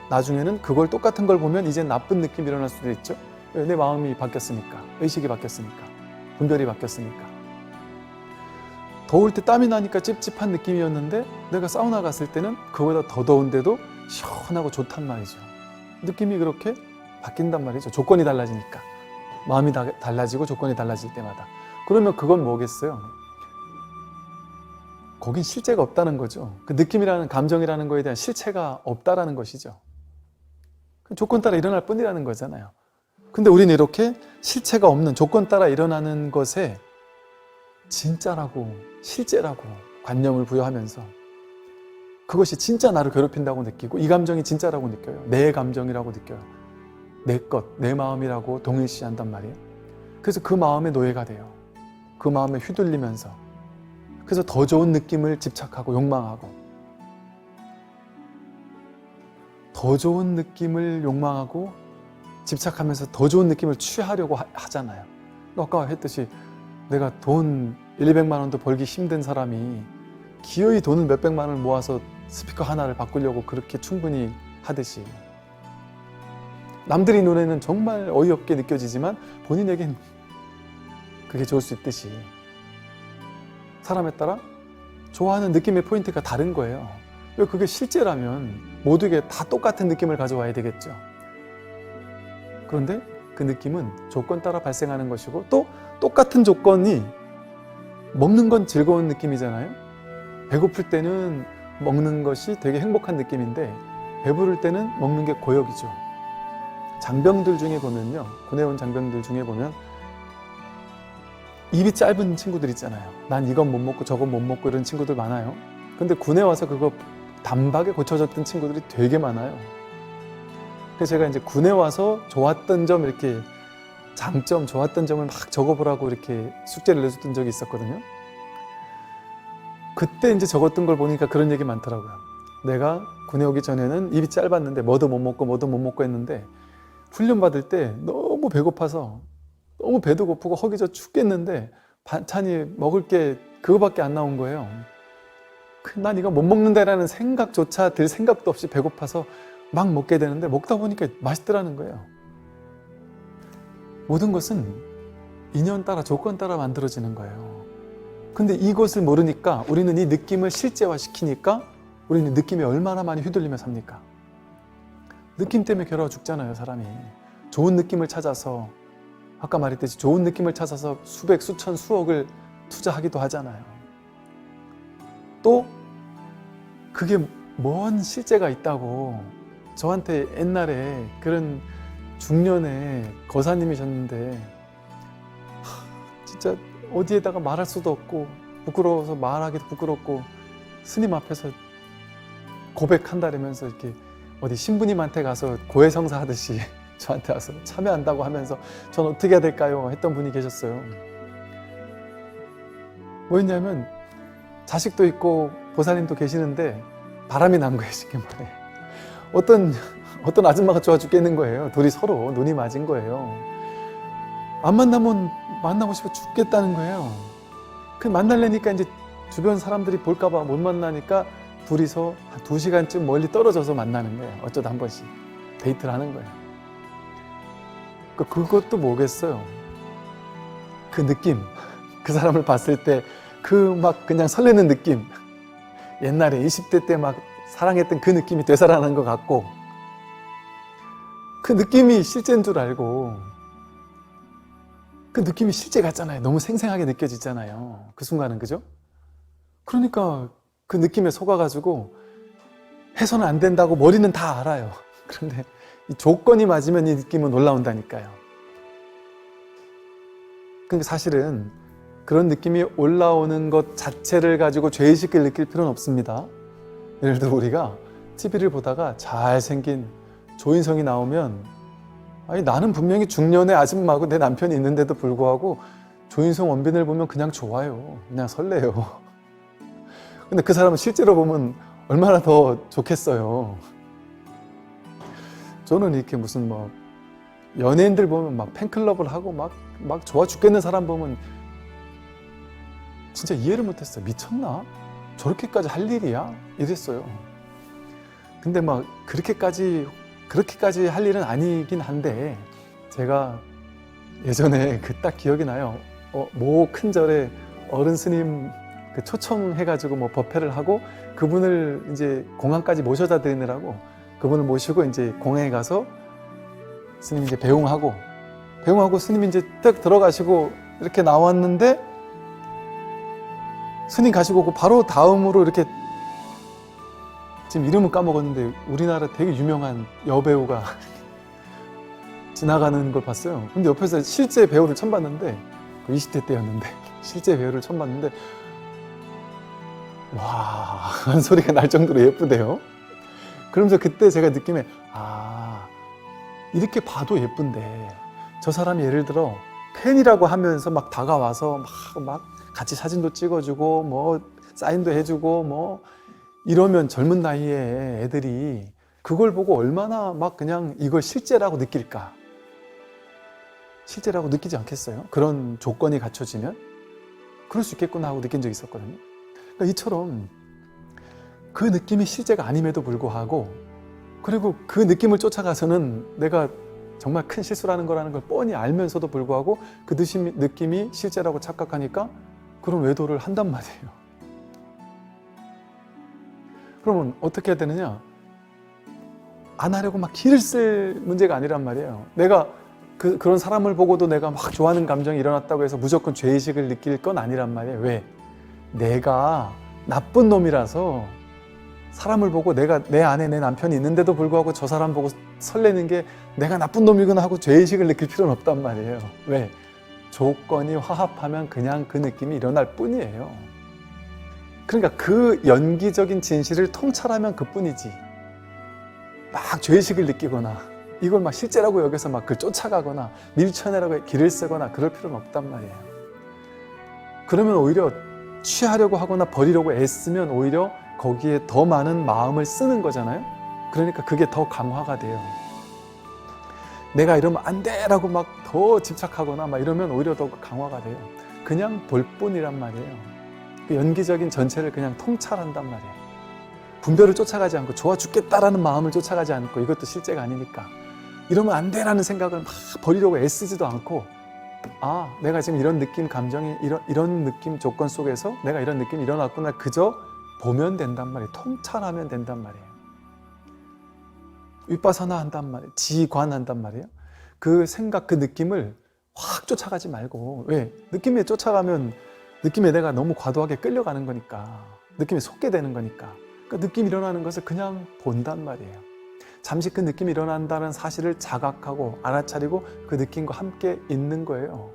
나중에는 그걸 똑같은 걸 보면 이제 나쁜 느낌이 일어날 수도 있죠. 왜? 내 마음이 바뀌었으니까, 의식이 바뀌었으니까, 분별이 바뀌었으니까. 더울 때 땀이 나니까 찝찝한 느낌이었는데 내가 사우나 갔을 때는 그보다 더 더운데도 시원하고 좋단 말이죠. 느낌이 그렇게 바뀐단 말이죠. 조건이 달라지니까. 마음이 달라지고 조건이 달라질 때마다. 그러면 그건 뭐겠어요? 거긴 실체가 없다는 거죠. 그 느낌이라는 감정이라는 거에 대한 실체가 없다라는 것이죠. 조건 따라 일어날 뿐이라는 거잖아요. 근데 우리는 이렇게 실체가 없는 조건 따라 일어나는 것에 진짜라고, 실제라고 관념을 부여하면서 그것이 진짜 나를 괴롭힌다고 느끼고 이 감정이 진짜라고 느껴요. 내 감정이라고 느껴요. 내 것, 내 마음이라고 동일시한단 말이에요. 그래서 그 마음의 노예가 돼요. 그 마음에 휘둘리면서 그래서 더 좋은 느낌을 집착하고 욕망하고 더 좋은 느낌을 욕망하고 집착하면서 더 좋은 느낌을 취하려고 하잖아요. 아까 했듯이 내가 돈 1, 200만 원도 벌기 힘든 사람이 기어이 돈을 몇백만 원을 모아서 스피커 하나를 바꾸려고 그렇게 충분히 하듯이 남들이 눈에는 정말 어이없게 느껴지지만 본인에겐 그게 좋을 수 있듯이 사람에 따라 좋아하는 느낌의 포인트가 다른 거예요. 왜 그게 실제라면 모두에게 다 똑같은 느낌을 가져와야 되겠죠. 그런데 그 느낌은 조건 따라 발생하는 것이고 또 똑같은 조건이 먹는 건 즐거운 느낌이잖아요. 배고플 때는 먹는 것이 되게 행복한 느낌인데 배부를 때는 먹는 게 고역이죠. 장병들 중에 보면요. 군에 온 장병들 중에 보면 입이 짧은 친구들 있잖아요. 난 이건 못 먹고 저건 못 먹고 이런 친구들 많아요. 근데 군에 와서 그거 단박에 고쳐졌던 친구들이 되게 많아요. 그래서 제가 이제 군에 와서 좋았던 점 이렇게 장점, 좋았던 점을 막 적어보라고 이렇게 숙제를 내줬던 적이 있었거든요. 그때 이제 적었던 걸 보니까 그런 얘기 많더라고요. 내가 군에 오기 전에는 입이 짧았는데 뭐도 못 먹고 했는데 훈련 받을 때 너무 배고파서 너무 배도 고프고 허기져 죽겠는데 반찬이 먹을 게 그거밖에 안 나온 거예요. 난 이거 못 먹는다라는 생각조차 들 생각도 없이 배고파서 막 먹게 되는데 먹다 보니까 맛있더라는 거예요. 모든 것은 인연 따라 조건 따라 만들어지는 거예요. 근데 이것을 모르니까 우리는 이 느낌을 실제화시키니까 우리는 느낌에 얼마나 많이 휘둘리며 삽니까? 느낌 때문에 괴로워 죽잖아요, 사람이. 좋은 느낌을 찾아서, 아까 말했듯이 좋은 느낌을 찾아서 수백, 수천, 수억을 투자하기도 하잖아요. 또 그게 뭔 실제가 있다고. 저한테 옛날에 그런 중년의 거사님이셨는데 진짜 어디에다가 말할 수도 없고 부끄러워서 말하기도 부끄럽고 스님 앞에서 고백한다면서 이렇게 어디 신부님한테 가서 고해성사 하듯이 저한테 와서 참여한다고 하면서 전 어떻게 해야 될까요? 했던 분이 계셨어요. 뭐였냐면 자식도 있고 보살님도 계시는데 바람이 난 거예요, 쉽게 말해. 어떤 아줌마가 좋아 죽겠는 거예요. 둘이 서로 눈이 맞은 거예요. 안 만나면 만나고 싶어 죽겠다는 거예요. 그 만나려니까 이제 주변 사람들이 볼까봐 못 만나니까 둘이서 한 2시간쯤 멀리 떨어져서 만나는 거예요. 어쩌다 한 번씩 데이트를 하는 거예요. 그것도 뭐겠어요. 그 느낌, 그 사람을 봤을 때 그 막 그냥 설레는 느낌, 옛날에 20대 때 막 사랑했던 그 느낌이 되살아나는 것 같고, 그 느낌이 실제인 줄 알고 그 느낌이 실제 같잖아요. 너무 생생하게 느껴지잖아요, 그 순간은. 그죠? 그러니까 그 느낌에 속아가지고 해서는 안 된다고 머리는 다 알아요. 그런데 이 조건이 맞으면 이 느낌은 올라온다니까요. 그러니까 사실은 그런 느낌이 올라오는 것 자체를 가지고 죄의식을 느낄 필요는 없습니다. 예를 들어 우리가 TV를 보다가 잘생긴 조인성이 나오면, 아니 나는 분명히 중년의 아줌마고 내 남편이 있는데도 불구하고 조인성 원빈을 보면 그냥 좋아요. 그냥 설레요. 근데 그 사람은 실제로 보면 얼마나 더 좋겠어요. 저는 이렇게 무슨 뭐 연예인들 보면 막 팬클럽을 하고 막 좋아 죽겠는 사람 보면 진짜 이해를 못했어요. 미쳤나? 저렇게까지 할 일이야? 이랬어요. 근데 막 그렇게까지 할 일은 아니긴 한데, 제가 예전에 그 딱 기억이 나요. 모 큰 절에 어른 스님 그 초청해가지고 뭐 법회를 하고 그분을 이제 공항까지 모셔다 드리느라고 그분을 모시고 이제 공항에 가서 스님 이제 배웅하고 스님이 이제 딱 들어가시고 이렇게 나왔는데, 스님 가시고 오고 바로 다음으로 이렇게, 지금 이름은 까먹었는데 우리나라 되게 유명한 여배우가 지나가는 걸 봤어요. 근데 옆에서 실제 배우를 처음 봤는데, 20대 때였는데 실제 배우를 처음 봤는데, 와 하는 소리가 날 정도로 예쁘대요. 그러면서 그때 제가 느낌에, 이렇게 봐도 예쁜데 저 사람이 예를 들어 팬이라고 하면서 막 다가와서 막 같이 사진도 찍어주고 뭐 사인도 해주고 뭐 이러면 젊은 나이에 애들이 그걸 보고 얼마나 막 그냥 이걸 실제라고 느낄까? 실제라고 느끼지 않겠어요? 그런 조건이 갖춰지면 그럴 수 있겠구나 하고 느낀 적이 있었거든요. 그러니까 이처럼 그 느낌이 실제가 아님에도 불구하고, 그리고 그 느낌을 쫓아가서는 내가 정말 큰 실수라는 거라는 걸 뻔히 알면서도 불구하고 그 느낌이 실제라고 착각하니까 그런 외도를 한단 말이에요. 그러면 어떻게 해야 되느냐? 안 하려고 막 기를 쓸 문제가 아니란 말이에요. 내가 그런 사람을 보고도 내가 막 좋아하는 감정이 일어났다고 해서 무조건 죄의식을 느낄 건 아니란 말이에요. 왜? 내가 나쁜 놈이라서 사람을 보고 내가 내 안에 내 남편이 있는데도 불구하고 저 사람 보고 설레는 게 내가 나쁜 놈이구나 하고 죄의식을 느낄 필요는 없단 말이에요. 왜? 조건이 화합하면 그냥 그 느낌이 일어날 뿐이에요. 그러니까 그 연기적인 진실을 통찰하면 그뿐이지, 막 죄의식을 느끼거나 이걸 막 실제라고 여기서 막 그걸 쫓아가거나 밀쳐내라고 길을 쓰거나 그럴 필요는 없단 말이에요. 그러면 오히려 취하려고 하거나 버리려고 애쓰면 오히려 거기에 더 많은 마음을 쓰는 거잖아요. 그러니까 그게 더 강화가 돼요. 내가 이러면 안 돼라고 막 더 집착하거나 막 이러면 오히려 더 강화가 돼요. 그냥 볼 뿐이란 말이에요. 그 연기적인 전체를 그냥 통찰한단 말이에요. 분별을 쫓아가지 않고 좋아 죽겠다라는 마음을 쫓아가지 않고 이것도 실제가 아니니까 이러면 안 돼라는 생각을 막 버리려고 애쓰지도 않고 아 내가 지금 이런 느낌 감정이 이런 느낌 조건 속에서 내가 이런 느낌이 일어났구나 그저 보면 된단 말이에요. 통찰하면 된단 말이에요. 윗바사나 한단 말이에요. 지관한단 말이에요. 그 생각 그 느낌을 확 쫓아가지 말고 왜? 느낌에 쫓아가면 느낌에 내가 너무 과도하게 끌려가는 거니까 느낌에 속게 되는 거니까 그러니까 느낌이 일어나는 것을 그냥 본단 말이에요. 잠시 그 느낌이 일어난다는 사실을 자각하고 알아차리고 그 느낌과 함께 있는 거예요.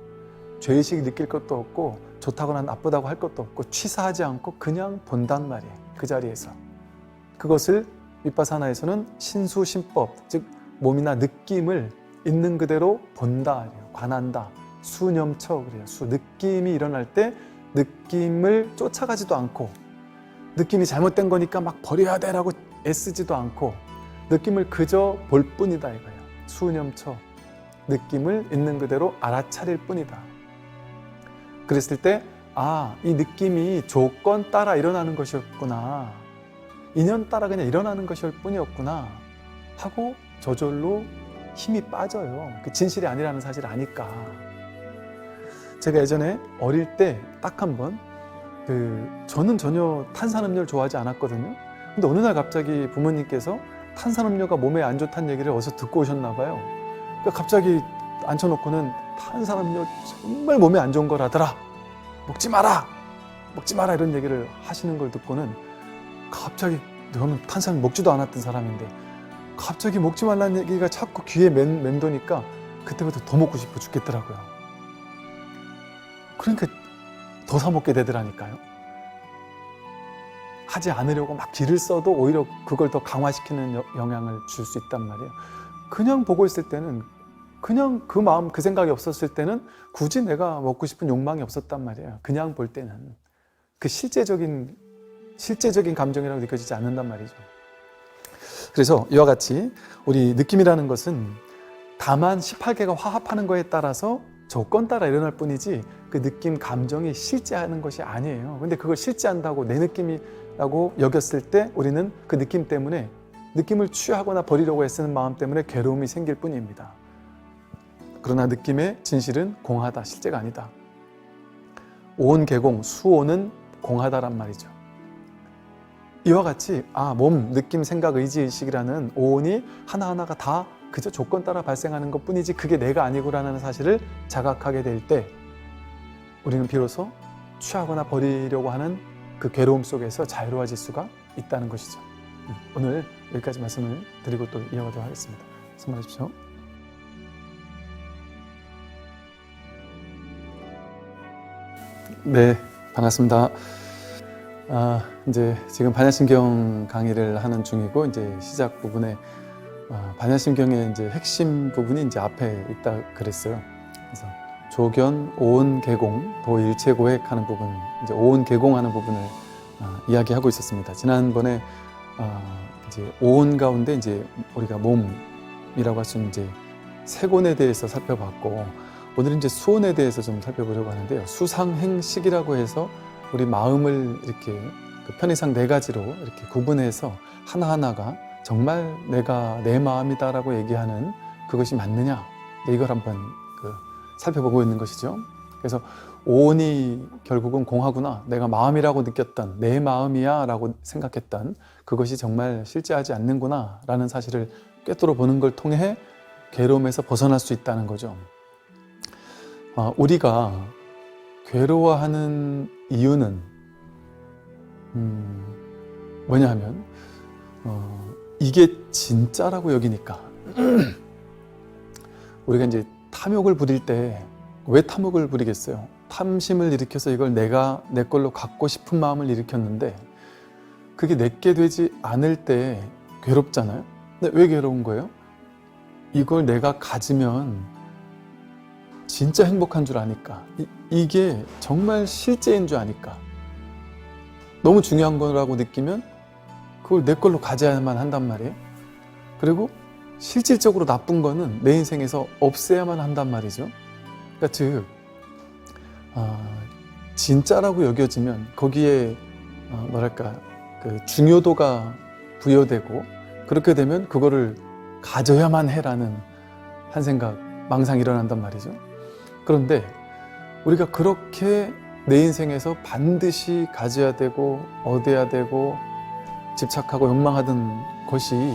죄의식 느낄 것도 없고 좋다거나 나쁘다고 할 것도 없고 취사하지 않고 그냥 본단 말이에요. 그 자리에서. 그것을 윗바사나에서는 신수신법, 즉 몸이나 느낌을 있는 그대로 본다, 관한다, 수념처 그래요. 느낌이 일어날 때 느낌을 쫓아가지도 않고 느낌이 잘못된 거니까 막 버려야 돼라고 애쓰지도 않고 느낌을 그저 볼 뿐이다 이거예요. 수념처, 느낌을 있는 그대로 알아차릴 뿐이다. 그랬을 때 아, 이 느낌이 조건 따라 일어나는 것이었구나. 인연 따라 그냥 일어나는 것일 뿐이었구나 하고 저절로 힘이 빠져요. 그 진실이 아니라는 사실을 아니까. 제가 예전에 어릴 때 딱 한 번 저는 전혀 탄산음료를 좋아하지 않았거든요. 근데 어느 날 갑자기 부모님께서 탄산음료가 몸에 안 좋다는 얘기를 어디서 듣고 오셨나 봐요. 그러니까 갑자기 앉혀놓고는 탄산음료 정말 몸에 안 좋은 거라더라. 먹지 마라! 먹지 마라! 이런 얘기를 하시는 걸 듣고는 갑자기 저는 탄산을 먹지도 않았던 사람인데 갑자기 먹지 말라는 얘기가 자꾸 귀에 맴도니까 그때부터 더 먹고 싶어 죽겠더라고요. 그러니까 더 사 먹게 되더라니까요. 하지 않으려고 막 기를 써도 오히려 그걸 더 강화시키는 영향을 줄 수 있단 말이에요. 그냥 보고 있을 때는 그냥 그 마음 그 생각이 없었을 때는 굳이 내가 먹고 싶은 욕망이 없었단 말이에요. 그냥 볼 때는 그 실제적인 감정이라고 느껴지지 않는단 말이죠. 그래서 이와 같이 우리 느낌이라는 것은 다만 18개가 화합하는 거에 따라서 조건 따라 일어날 뿐이지 그 느낌, 감정이 실제하는 것이 아니에요. 근데 그걸 실제한다고 내 느낌이라고 여겼을 때 우리는 그 느낌 때문에 느낌을 취하거나 버리려고 애쓰는 마음 때문에 괴로움이 생길 뿐입니다. 그러나 느낌의 진실은 공하다, 실제가 아니다. 오온 개공, 수오는 공하다란 말이죠. 이와 같이 몸, 느낌, 생각, 의지, 의식이라는 오온이 하나하나가 다 그저 조건 따라 발생하는 것뿐이지 그게 내가 아니고라는 사실을 자각하게 될 때 우리는 비로소 취하거나 버리려고 하는 그 괴로움 속에서 자유로워질 수가 있다는 것이죠. 오늘 여기까지 말씀을 드리고 또 이어가도록 하겠습니다. 말씀하십시오. 네, 반갑습니다. 이제 지금 반야심경 강의를 하는 중이고 이제 시작 부분에 반야심경의 이제 핵심 부분이 이제 앞에 있다 그랬어요. 그래서 조견, 오온, 개공, 도일체고획 하는 부분, 이제 오온, 개공하는 부분을 이야기하고 있었습니다. 지난번에 이제 오온 가운데 이제 우리가 몸이라고 할 수 있는 이제 세곤에 대해서 살펴봤고 오늘은 이제 수온에 대해서 좀 살펴보려고 하는데요. 수상행식이라고 해서 우리 마음을 이렇게 그 편의상 4가지로 이렇게 구분해서 하나하나가 정말 내가 내 마음이다라고 얘기하는 그것이 맞느냐 이걸 한번 살펴보고 있는 것이죠. 그래서 오온이 결국은 공하구나, 내가 마음이라고 느꼈던 내 마음이야 라고 생각했던 그것이 정말 실제하지 않는구나 라는 사실을 꿰뚫어 보는 걸 통해 괴로움에서 벗어날 수 있다는 거죠. 우리가 괴로워하는 이유는 뭐냐 하면 이게 진짜라고 여기니까 우리가 이제 탐욕을 부릴 때 왜 탐욕을 부리겠어요? 탐심을 일으켜서 이걸 내가 내 걸로 갖고 싶은 마음을 일으켰는데 그게 내게 되지 않을 때 괴롭잖아요. 근데 왜 괴로운 거예요? 이걸 내가 가지면 진짜 행복한 줄 아니까, 이게 정말 실제인 줄 아니까, 너무 중요한 거라고 느끼면 그걸 내 걸로 가져야만 한단 말이에요. 그리고 실질적으로 나쁜 거는 내 인생에서 없애야만 한단 말이죠. 그러니까 즉 진짜라고 여겨지면 거기에 뭐랄까 그 중요도가 부여되고 그렇게 되면 그거를 가져야만 해라는 한 생각, 망상이 일어난단 말이죠. 그런데 우리가 그렇게 내 인생에서 반드시 가져야 되고 얻어야 되고 집착하고 욕망하던 것이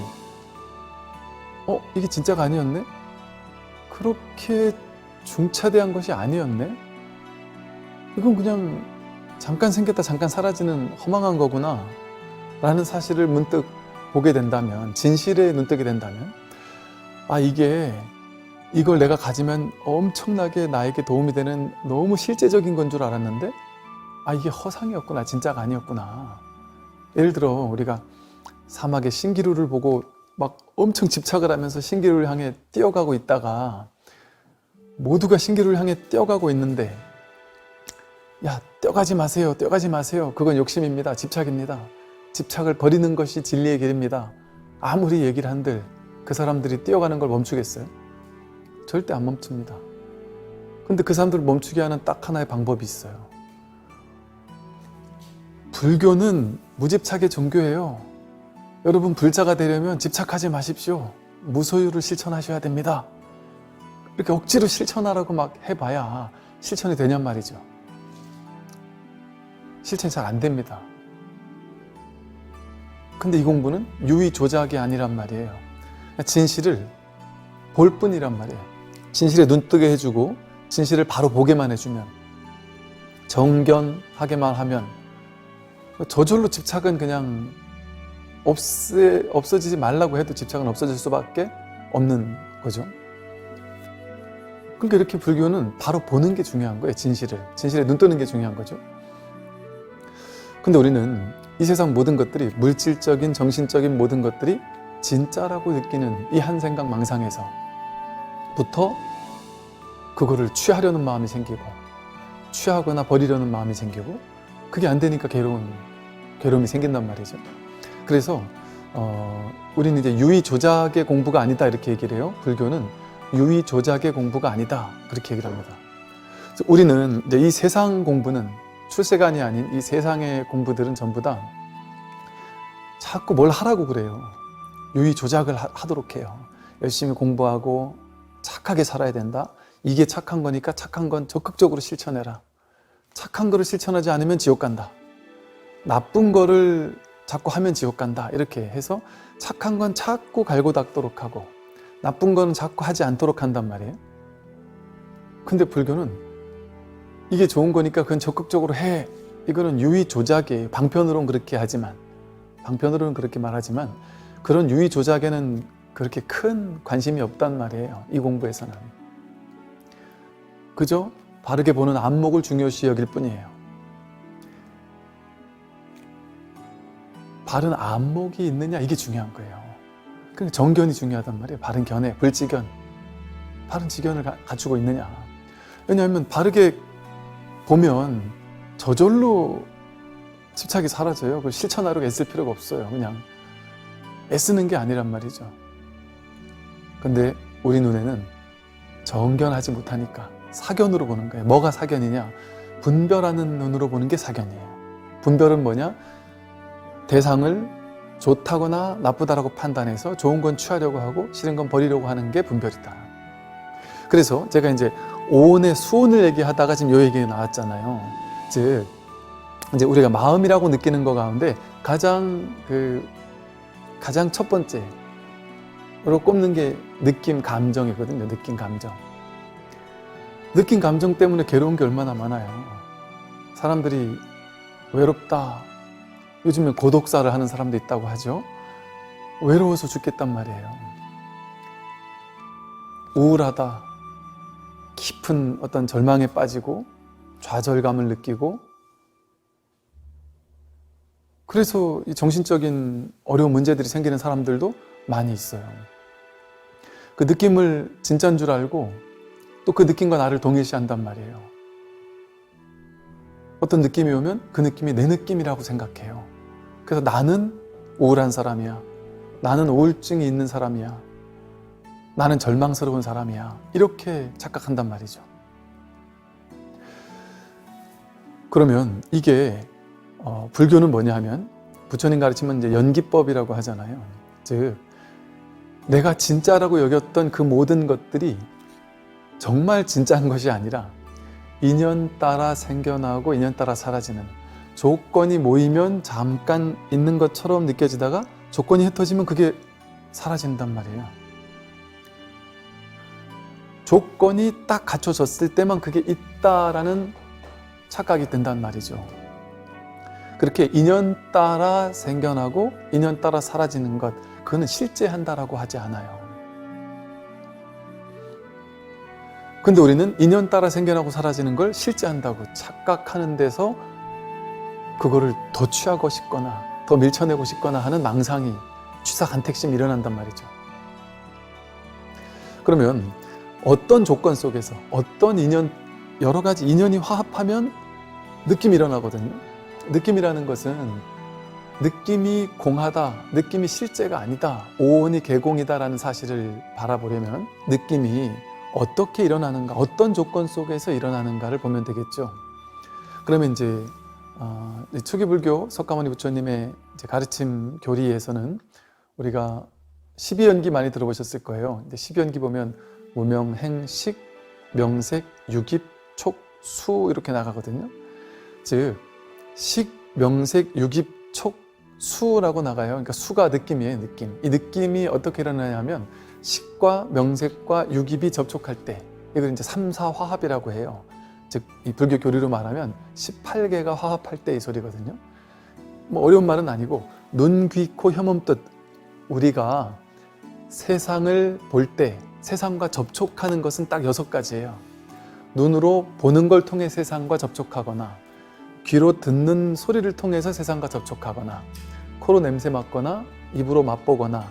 이게 진짜가 아니었네? 그렇게 중차대한 것이 아니었네? 이건 그냥 잠깐 생겼다 잠깐 사라지는 허망한 거구나 라는 사실을 문득 보게 된다면, 진실에 눈뜨게 된다면, 이걸 내가 가지면 엄청나게 나에게 도움이 되는 너무 실제적인 건 줄 알았는데 이게 허상이었구나, 진짜가 아니었구나. 예를 들어 우리가 사막의 신기루를 보고 막 엄청 집착을 하면서 신기루를 향해 뛰어가고 있다가 모두가 신기루를 향해 뛰어가고 있는데 야, 뛰어가지 마세요, 뛰어가지 마세요. 그건 욕심입니다, 집착입니다. 집착을 버리는 것이 진리의 길입니다. 아무리 얘기를 한들 그 사람들이 뛰어가는 걸 멈추겠어요? 절대 안 멈춥니다. 근데 그 사람들을 멈추게 하는 딱 하나의 방법이 있어요. 불교는 무집착의 종교예요. 여러분, 불자가 되려면 집착하지 마십시오. 무소유를 실천하셔야 됩니다. 이렇게 억지로 실천하라고 막 해봐야 실천이 되냔 말이죠. 실천이 잘 안 됩니다. 근데 이 공부는 유의 조작이 아니란 말이에요. 진실을 볼 뿐이란 말이에요. 진실에 눈뜨게 해주고 진실을 바로 보게만 해주면, 정견하게만 하면 저절로 집착은 그냥 없어지지 말라고 해도 집착은 없어질 수밖에 없는 거죠. 그러니까 이렇게 불교는 바로 보는 게 중요한 거예요. 진실에 눈뜨는 게 중요한 거죠. 근데 우리는 이 세상 모든 것들이, 물질적인 정신적인 모든 것들이 진짜라고 느끼는 이 한 생각 망상에서부터 그거를 취하려는 마음이 생기고 취하거나 버리려는 마음이 생기고, 그게 안 되니까 괴로움이 생긴단 말이죠. 그래서 우리는 이제 유의 조작의 공부가 아니다 이렇게 얘기를 해요. 불교는 유의 조작의 공부가 아니다 그렇게 얘기를 합니다. 그래서 우리는 이제 이 세상 공부는, 출세관이 아닌 이 세상의 공부들은 전부 다 자꾸 뭘 하라고 그래요. 유의 조작을 하도록 해요. 열심히 공부하고 착하게 살아야 된다. 이게 착한 거니까 착한 건 적극적으로 실천해라. 착한 거를 실천하지 않으면 지옥 간다. 나쁜 거를 자꾸 하면 지옥 간다. 이렇게 해서 착한 건 자꾸 갈고 닦도록 하고 나쁜 거는 자꾸 하지 않도록 한단 말이에요. 근데 불교는 이게 좋은 거니까 그건 적극적으로 해. 이거는 유의 조작이에요. 방편으로는 그렇게 말하지만 그런 유의 조작에는 그렇게 큰 관심이 없단 말이에요. 이 공부에서는. 그저 바르게 보는 안목을 중요시 여길 뿐이에요. 바른 안목이 있느냐, 이게 중요한 거예요. 그러니까 정견이 중요하단 말이에요. 바른 견해, 불지견. 바른 지견을 갖추고 있느냐. 왜냐하면 바르게 보면 저절로 집착이 사라져요. 그걸 실천하려고 애쓸 필요가 없어요. 그냥 애쓰는 게 아니란 말이죠. 근데 우리 눈에는 정견하지 못하니까 사견으로 보는 거예요. 뭐가 사견이냐? 분별하는 눈으로 보는 게 사견이에요. 분별은 뭐냐? 대상을 좋다거나 나쁘다라고 판단해서 좋은 건 취하려고 하고 싫은 건 버리려고 하는 게 분별이다. 그래서 제가 이제 오온의 수온을 얘기하다가 지금 요 얘기가 나왔잖아요. 즉 이제 우리가 마음이라고 느끼는 거 가운데 가장 첫 번째로 꼽는 게 느낌, 감정이거든요. 느낌, 감정. 느낌, 감정 때문에 괴로운 게 얼마나 많아요. 사람들이 외롭다. 요즘에 고독사를 하는 사람도 있다고 하죠. 외로워서 죽겠단 말이에요. 우울하다. 깊은 어떤 절망에 빠지고 좌절감을 느끼고, 그래서 이 정신적인 어려운 문제들이 생기는 사람들도 많이 있어요. 그 느낌을 진짜인 줄 알고 또 그 느낌과 나를 동일시한단 말이에요. 어떤 느낌이 오면 그 느낌이 내 느낌이라고 생각해요. 그래서 나는 우울한 사람이야. 나는 우울증이 있는 사람이야. 나는 절망스러운 사람이야. 이렇게 착각한단 말이죠. 그러면 이게 불교는 뭐냐 하면 부처님 가르치면 이제 연기법이라고 하잖아요. 즉 내가 진짜라고 여겼던 그 모든 것들이 정말 진짜인 것이 아니라 인연 따라 생겨나고 인연 따라 사라지는, 조건이 모이면 잠깐 있는 것처럼 느껴지다가 조건이 흩어지면 그게 사라진단 말이에요. 조건이 딱 갖춰졌을 때만 그게 있다라는 착각이 든단 말이죠. 그렇게 인연 따라 생겨나고 인연 따라 사라지는 것, 그거는 실제한다라고 하지 않아요. 근데 우리는 인연 따라 생겨나고 사라지는 걸 실제한다고 착각하는 데서 그거를 더 취하고 싶거나 더 밀쳐내고 싶거나 하는 망상이, 취사간택심이 일어난단 말이죠. 그러면 어떤 조건 속에서 어떤 인연, 여러 가지 인연이 화합하면 느낌이 일어나거든요. 느낌이라는 것은 느낌이 공하다, 느낌이 실제가 아니다, 오온이 개공이다라는 사실을 바라보려면 느낌이 어떻게 일어나는가, 어떤 조건 속에서 일어나는가를 보면 되겠죠. 그러면 이제 초기불교 석가모니 부처님의 이제 가르침 교리에서는 우리가 12연기 많이 들어보셨을 거예요. 근데 12연기 보면 무명, 행, 식, 명색, 유깁, 촉, 수 이렇게 나가거든요. 즉 식, 명색, 유깁, 촉, 수라고 나가요. 그러니까 수가 느낌이에요, 느낌. 이 느낌이 어떻게 일어나냐면 식과 명색과 유깁이 접촉할 때, 이걸 이제 3, 4 화합이라고 해요. 즉 이 불교 교리로 말하면 18개가 화합할 때 이 소리거든요. 뭐 어려운 말은 아니고 눈, 귀, 코, 혀몸, 뜻, 우리가 세상을 볼 때 세상과 접촉하는 것은 딱 6가지예요. 눈으로 보는 걸 통해 세상과 접촉하거나, 귀로 듣는 소리를 통해서 세상과 접촉하거나, 코로 냄새 맡거나, 입으로 맛보거나,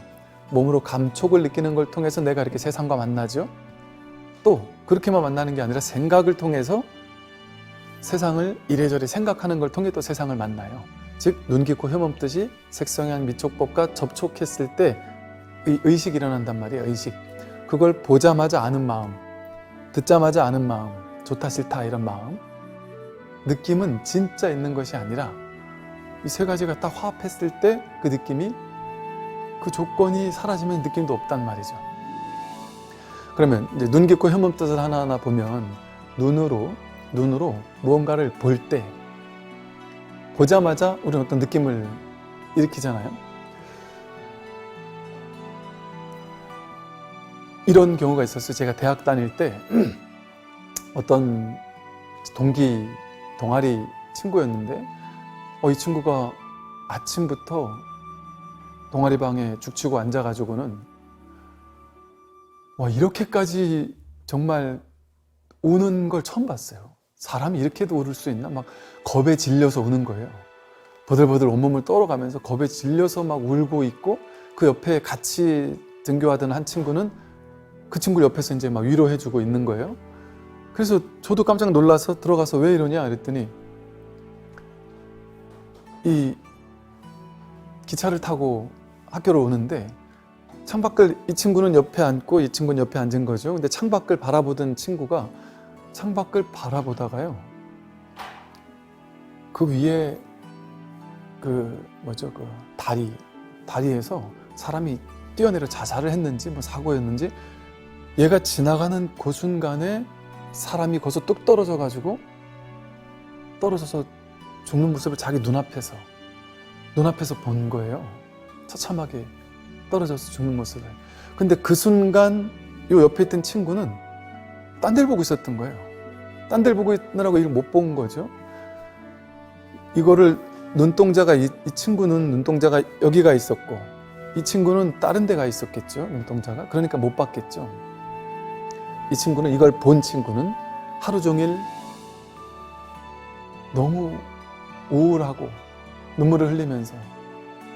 몸으로 감촉을 느끼는 걸 통해서 내가 이렇게 세상과 만나죠. 또 그렇게만 만나는 게 아니라 생각을 통해서 세상을 이래저래 생각하는 걸 통해 또 세상을 만나요. 즉 눈, 귀, 코, 혀몸, 뜻이 색성향, 미촉법과 접촉했을 때 의식이 일어난단 말이에요. 의식. 그걸 보자마자 아는 마음, 듣자마자 아는 마음, 좋다 싫다 이런 마음. 느낌은 진짜 있는 것이 아니라 이 3가지가 딱 화합했을 때 그 느낌이, 그 조건이 사라지면 느낌도 없단 말이죠. 그러면 이제 눈, 귀, 코, 혀몸, 뜻을 하나하나 보면 눈으로 무언가를 볼 때 보자마자 우리는 어떤 느낌을 일으키잖아요. 이런 경우가 있었어요. 제가 대학 다닐 때 어떤 동아리 친구였는데 이 친구가 아침부터 동아리방에 죽치고 앉아가지고는 와, 이렇게까지 정말 우는 걸 처음 봤어요. 사람이 이렇게도 울을 수 있나? 막 겁에 질려서 우는 거예요. 버들버들 온몸을 떨어가면서 겁에 질려서 막 울고 있고, 그 옆에 같이 등교하던 한 친구는 그 친구 옆에서 이제 막 위로해주고 있는 거예요. 그래서 저도 깜짝 놀라서 들어가서 왜 이러냐 그랬더니, 이 기차를 타고 학교로 오는데 창밖을, 이 친구는 옆에 앉고 이 친구는 옆에 앉은 거죠. 근데 창밖을 바라보던 친구가 창밖을 바라보다가요, 그 위에 그 다리에서 사람이 뛰어내려 자살을 했는지 뭐 사고였는지, 얘가 지나가는 그 순간에 사람이 거기서 뚝 떨어져서 죽는 모습을 자기 눈앞에서 본 거예요. 처참하게 떨어져서 죽는 모습을. 근데 그 순간 요 옆에 있던 친구는 딴 데를 보고 있었던 거예요. 딴 데를 보고 있느라고 이걸 못 본 거죠. 이거를 눈동자가, 이 친구는 눈동자가 여기가 있었고 이 친구는 다른 데가 있었겠죠. 눈동자가. 그러니까 못 봤겠죠. 이 친구는, 이걸 본 친구는 하루 종일 너무 우울하고 눈물을 흘리면서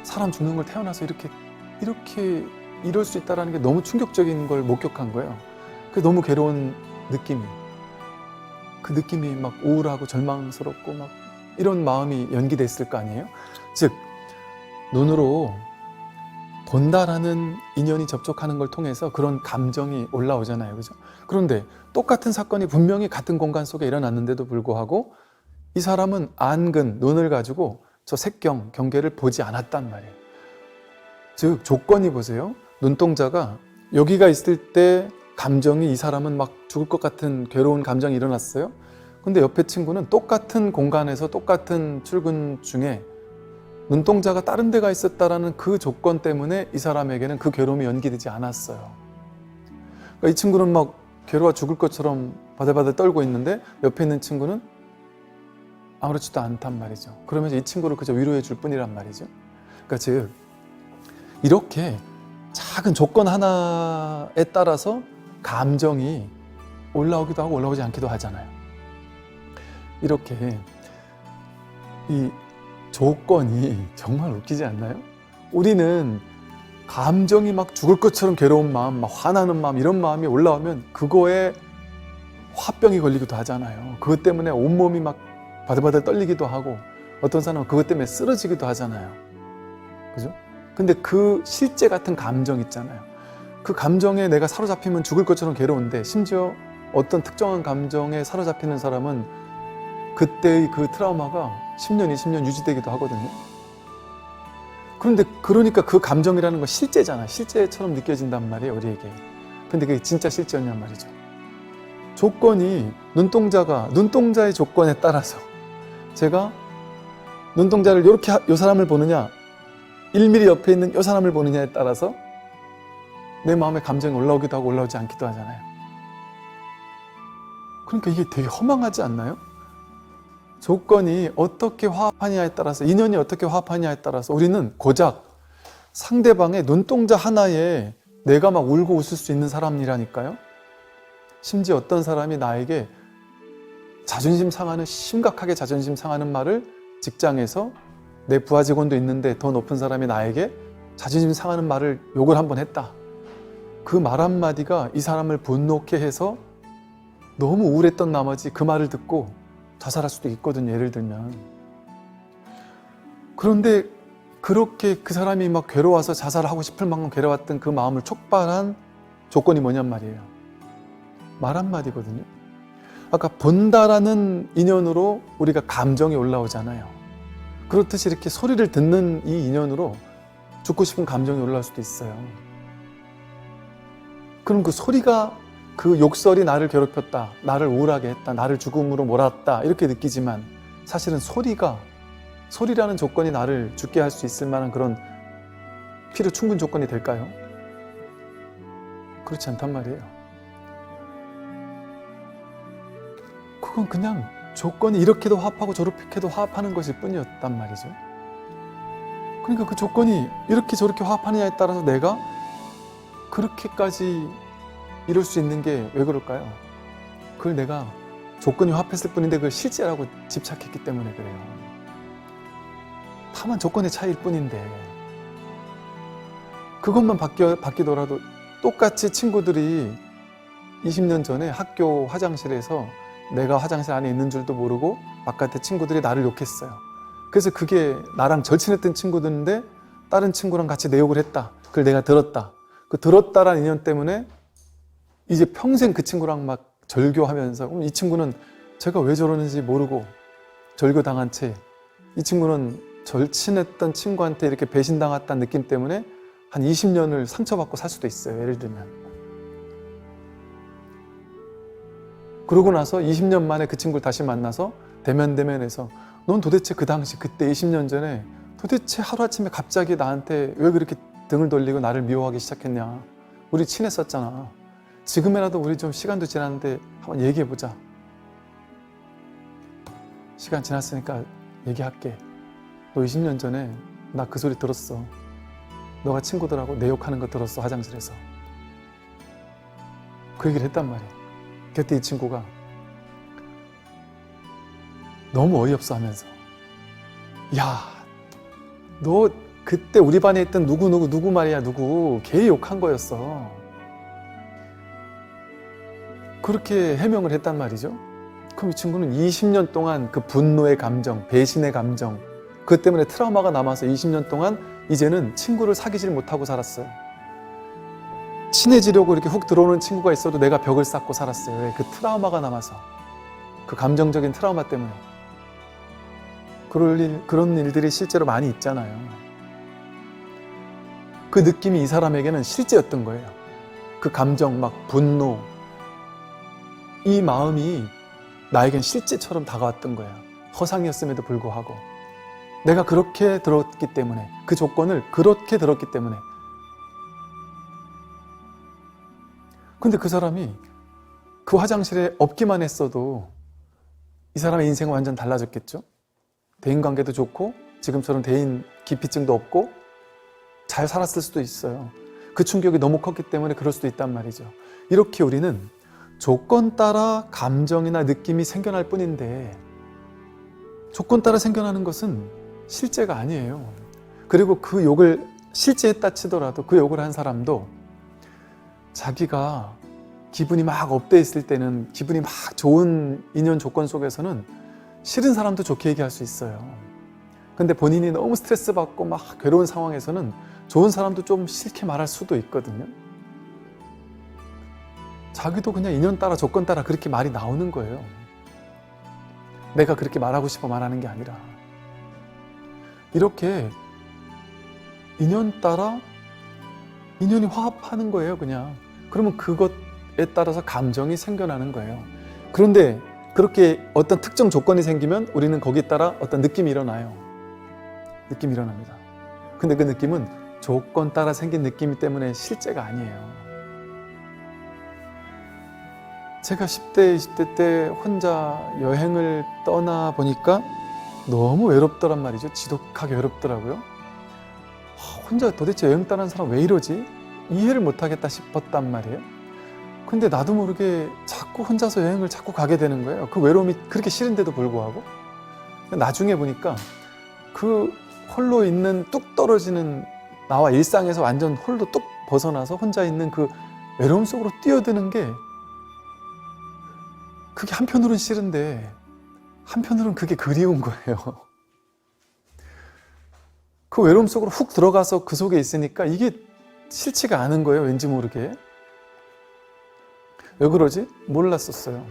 사람 죽는 걸 태어나서 이렇게 이럴 수 있다는 게 너무 충격적인 걸 목격한 거예요. 그 너무 괴로운 그 느낌이 막 우울하고 절망스럽고 막 이런 마음이 연기됐을 거 아니에요. 즉 눈으로 본다라는 인연이 접촉하는 걸 통해서 그런 감정이 올라오잖아요. 그죠? 그런데 똑같은 사건이 분명히 같은 공간 속에 일어났는데도 불구하고 이 사람은 안근, 눈을 가지고 저 색경, 경계를 보지 않았단 말이에요. 즉 조건이 보세요. 눈동자가 여기가 있을 때 감정이 이 사람은 막 죽을 것 같은 괴로운 감정이 일어났어요. 근데 옆에 친구는 똑같은 공간에서 똑같은 출근 중에 눈동자가 다른 데가 있었다라는 그 조건 때문에 이 사람에게는 그 괴로움이 연기되지 않았어요. 그러니까 이 친구는 막 괴로워 죽을 것처럼 바들바들 떨고 있는데 옆에 있는 친구는 아무렇지도 않단 말이죠. 그러면서 이 친구를 그저 위로해 줄 뿐이란 말이죠. 그러니까 즉 이렇게 작은 조건 하나에 따라서 감정이 올라오기도 하고 올라오지 않기도 하잖아요. 이렇게 이 조건이 정말 웃기지 않나요? 우리는 감정이 막 죽을 것처럼 괴로운 마음, 막 화나는 마음, 이런 마음이 올라오면 그거에 화병이 걸리기도 하잖아요. 그것 때문에 온몸이 막 바들바들 떨리기도 하고 어떤 사람은 그것 때문에 쓰러지기도 하잖아요. 그죠? 근데 그 실제 같은 감정 있잖아요. 그 감정에 내가 사로잡히면 죽을 것처럼 괴로운데 심지어 어떤 특정한 감정에 사로잡히는 사람은 그때의 그 트라우마가 10년, 20년 유지되기도 하거든요. 그런데 그러니까 그 감정이라는 건 실제잖아. 실제처럼 느껴진단 말이에요, 우리에게. 근데 그게 진짜 실제였냔 말이죠. 조건이 눈동자의 조건에 따라서 제가 눈동자를 이렇게 이 사람을 보느냐 1mm 옆에 있는 이 사람을 보느냐에 따라서 내 마음에 감정이 올라오기도 하고 올라오지 않기도 하잖아요. 그러니까 이게 되게 허망하지 않나요? 조건이 어떻게 화합하냐에 따라서, 인연이 어떻게 화합하냐에 따라서 우리는 고작 상대방의 눈동자 하나에 내가 막 울고 웃을 수 있는 사람이라니까요. 심지어 어떤 사람이 나에게 심각하게 자존심 상하는 말을 직장에서 내 부하 직원도 있는데 더 높은 사람이 나에게 자존심 상하는 말을 욕을 한번 했다. 그 말 한마디가 이 사람을 분노케 해서 너무 우울했던 나머지 그 말을 듣고 자살할 수도 있거든요. 예를 들면. 그런데 그렇게 그 사람이 막 괴로워서 자살하고 싶을 만큼 괴로웠던 그 마음을 촉발한 조건이 뭐냔 말이에요. 말 한마디거든요. 아까 본다라는 인연으로 우리가 감정이 올라오잖아요. 그렇듯이 이렇게 소리를 듣는 이 인연으로 죽고 싶은 감정이 올라올 수도 있어요. 그럼 그 소리가, 그 욕설이 나를 괴롭혔다, 나를 우울하게 했다, 나를 죽음으로 몰았다 이렇게 느끼지만 사실은 소리라는 조건이 나를 죽게 할 수 있을 만한 그런 필요 충분 조건이 될까요? 그렇지 않단 말이에요. 그건 그냥 조건이 이렇게도 화합하고 저렇게도 화합하는 것일 뿐이었단 말이죠. 그러니까 그 조건이 이렇게 저렇게 화합하느냐에 따라서 내가 그렇게까지 이룰 수 있는 게 왜 그럴까요? 그걸 내가 조건이 화합했을 뿐인데 그걸 실제라고 집착했기 때문에 그래요. 다만 조건의 차이일 뿐인데 그것만 바뀌더라도 똑같이 친구들이 20년 전에 학교 화장실에서 내가 화장실 안에 있는 줄도 모르고 바깥에 친구들이 나를 욕했어요. 그래서 그게 나랑 절친했던 친구들인데 다른 친구랑 같이 내 욕을 했다. 그걸 내가 들었다. 그 들었다라는 인연 때문에 이제 평생 그 친구랑 막 절교하면서 이 친구는 제가 왜 저러는지 모르고 절교당한 채 이 친구는 절친했던 친구한테 이렇게 배신당했다는 느낌 때문에 한 20년을 상처받고 살 수도 있어요. 예를 들면. 그러고 나서 20년 만에 그 친구를 다시 만나서 대면대면해서 넌 도대체 그 당시 그때 20년 전에 도대체 하루아침에 갑자기 나한테 왜 그렇게 등을 돌리고 나를 미워하기 시작했냐. 우리 친했었잖아. 지금이라도 우리 좀 시간도 지났는데 한번 얘기해보자. 시간 지났으니까 얘기할게. 너 20년 전에 나 그 소리 들었어. 너가 친구들하고 내 욕하는 거 들었어. 화장실에서. 그 얘기를 했단 말이야. 그때 이 친구가 너무 어이없어 하면서 야, 너 그때 우리 반에 있던 누구 말이야 누구 걔 욕한 거였어. 그렇게 해명을 했단 말이죠. 그럼 이 친구는 20년 동안 그 분노의 감정, 배신의 감정, 그것 때문에 트라우마가 남아서 20년 동안 이제는 친구를 사귀질 못하고 살았어요. 친해지려고 이렇게 훅 들어오는 친구가 있어도 내가 벽을 쌓고 살았어요. 왜? 그 트라우마가 남아서. 그 감정적인 트라우마 때문에. 그런 일들이 실제로 많이 있잖아요. 그 느낌이 이 사람에게는 실제였던 거예요. 그 감정, 막 분노, 이 마음이 나에겐 실제처럼 다가왔던 거예요. 허상이었음에도 불구하고 내가 그렇게 들었기 때문에, 그 조건을 그렇게 들었기 때문에. 근데 그 사람이 그 화장실에 없기만 했어도 이 사람의 인생은 완전 달라졌겠죠? 대인관계도 좋고 지금처럼 대인 기피증도 없고 잘 살았을 수도 있어요. 그 충격이 너무 컸기 때문에 그럴 수도 있단 말이죠. 이렇게 우리는 조건 따라 감정이나 느낌이 생겨날 뿐인데, 조건 따라 생겨나는 것은 실제가 아니에요. 그리고 그 욕을 실제했다 치더라도 그 욕을 한 사람도 자기가 기분이 막 업돼 있을 때는, 기분이 막 좋은 인연 조건 속에서는 싫은 사람도 좋게 얘기할 수 있어요. 근데 본인이 너무 스트레스 받고 막 괴로운 상황에서는 좋은 사람도 좀 싫게 말할 수도 있거든요. 자기도 그냥 인연 따라 조건 따라 그렇게 말이 나오는 거예요. 내가 그렇게 말하고 싶어 말하는 게 아니라. 이렇게 인연 따라 인연이 화합하는 거예요, 그냥. 그러면 그것에 따라서 감정이 생겨나는 거예요. 그런데 그렇게 어떤 특정 조건이 생기면 우리는 거기에 따라 어떤 느낌이 일어나요. 느낌이 일어납니다. 근데 그 느낌은 조건 따라 생긴 느낌 때문에 실제가 아니에요. 제가 10대, 20대 때 혼자 여행을 떠나보니까 너무 외롭더란 말이죠. 지독하게 외롭더라고요. 혼자 도대체 여행 떠난 사람 왜 이러지? 이해를 못하겠다 싶었단 말이에요. 근데 나도 모르게 자꾸 혼자서 여행을 자꾸 가게 되는 거예요. 그 외로움이 그렇게 싫은데도 불구하고. 나중에 보니까 그 홀로 있는 뚝 떨어지는 나와 일상에서 완전 홀로 뚝 벗어나서 혼자 있는 그 외로움 속으로 뛰어드는 게, 그게 한편으로는 싫은데 한편으로는 그게 그리운 거예요. 그 외로움 속으로 훅 들어가서 그 속에 있으니까 이게 싫지가 않은 거예요. 왠지 모르게. 왜 그러지? 몰랐었어요.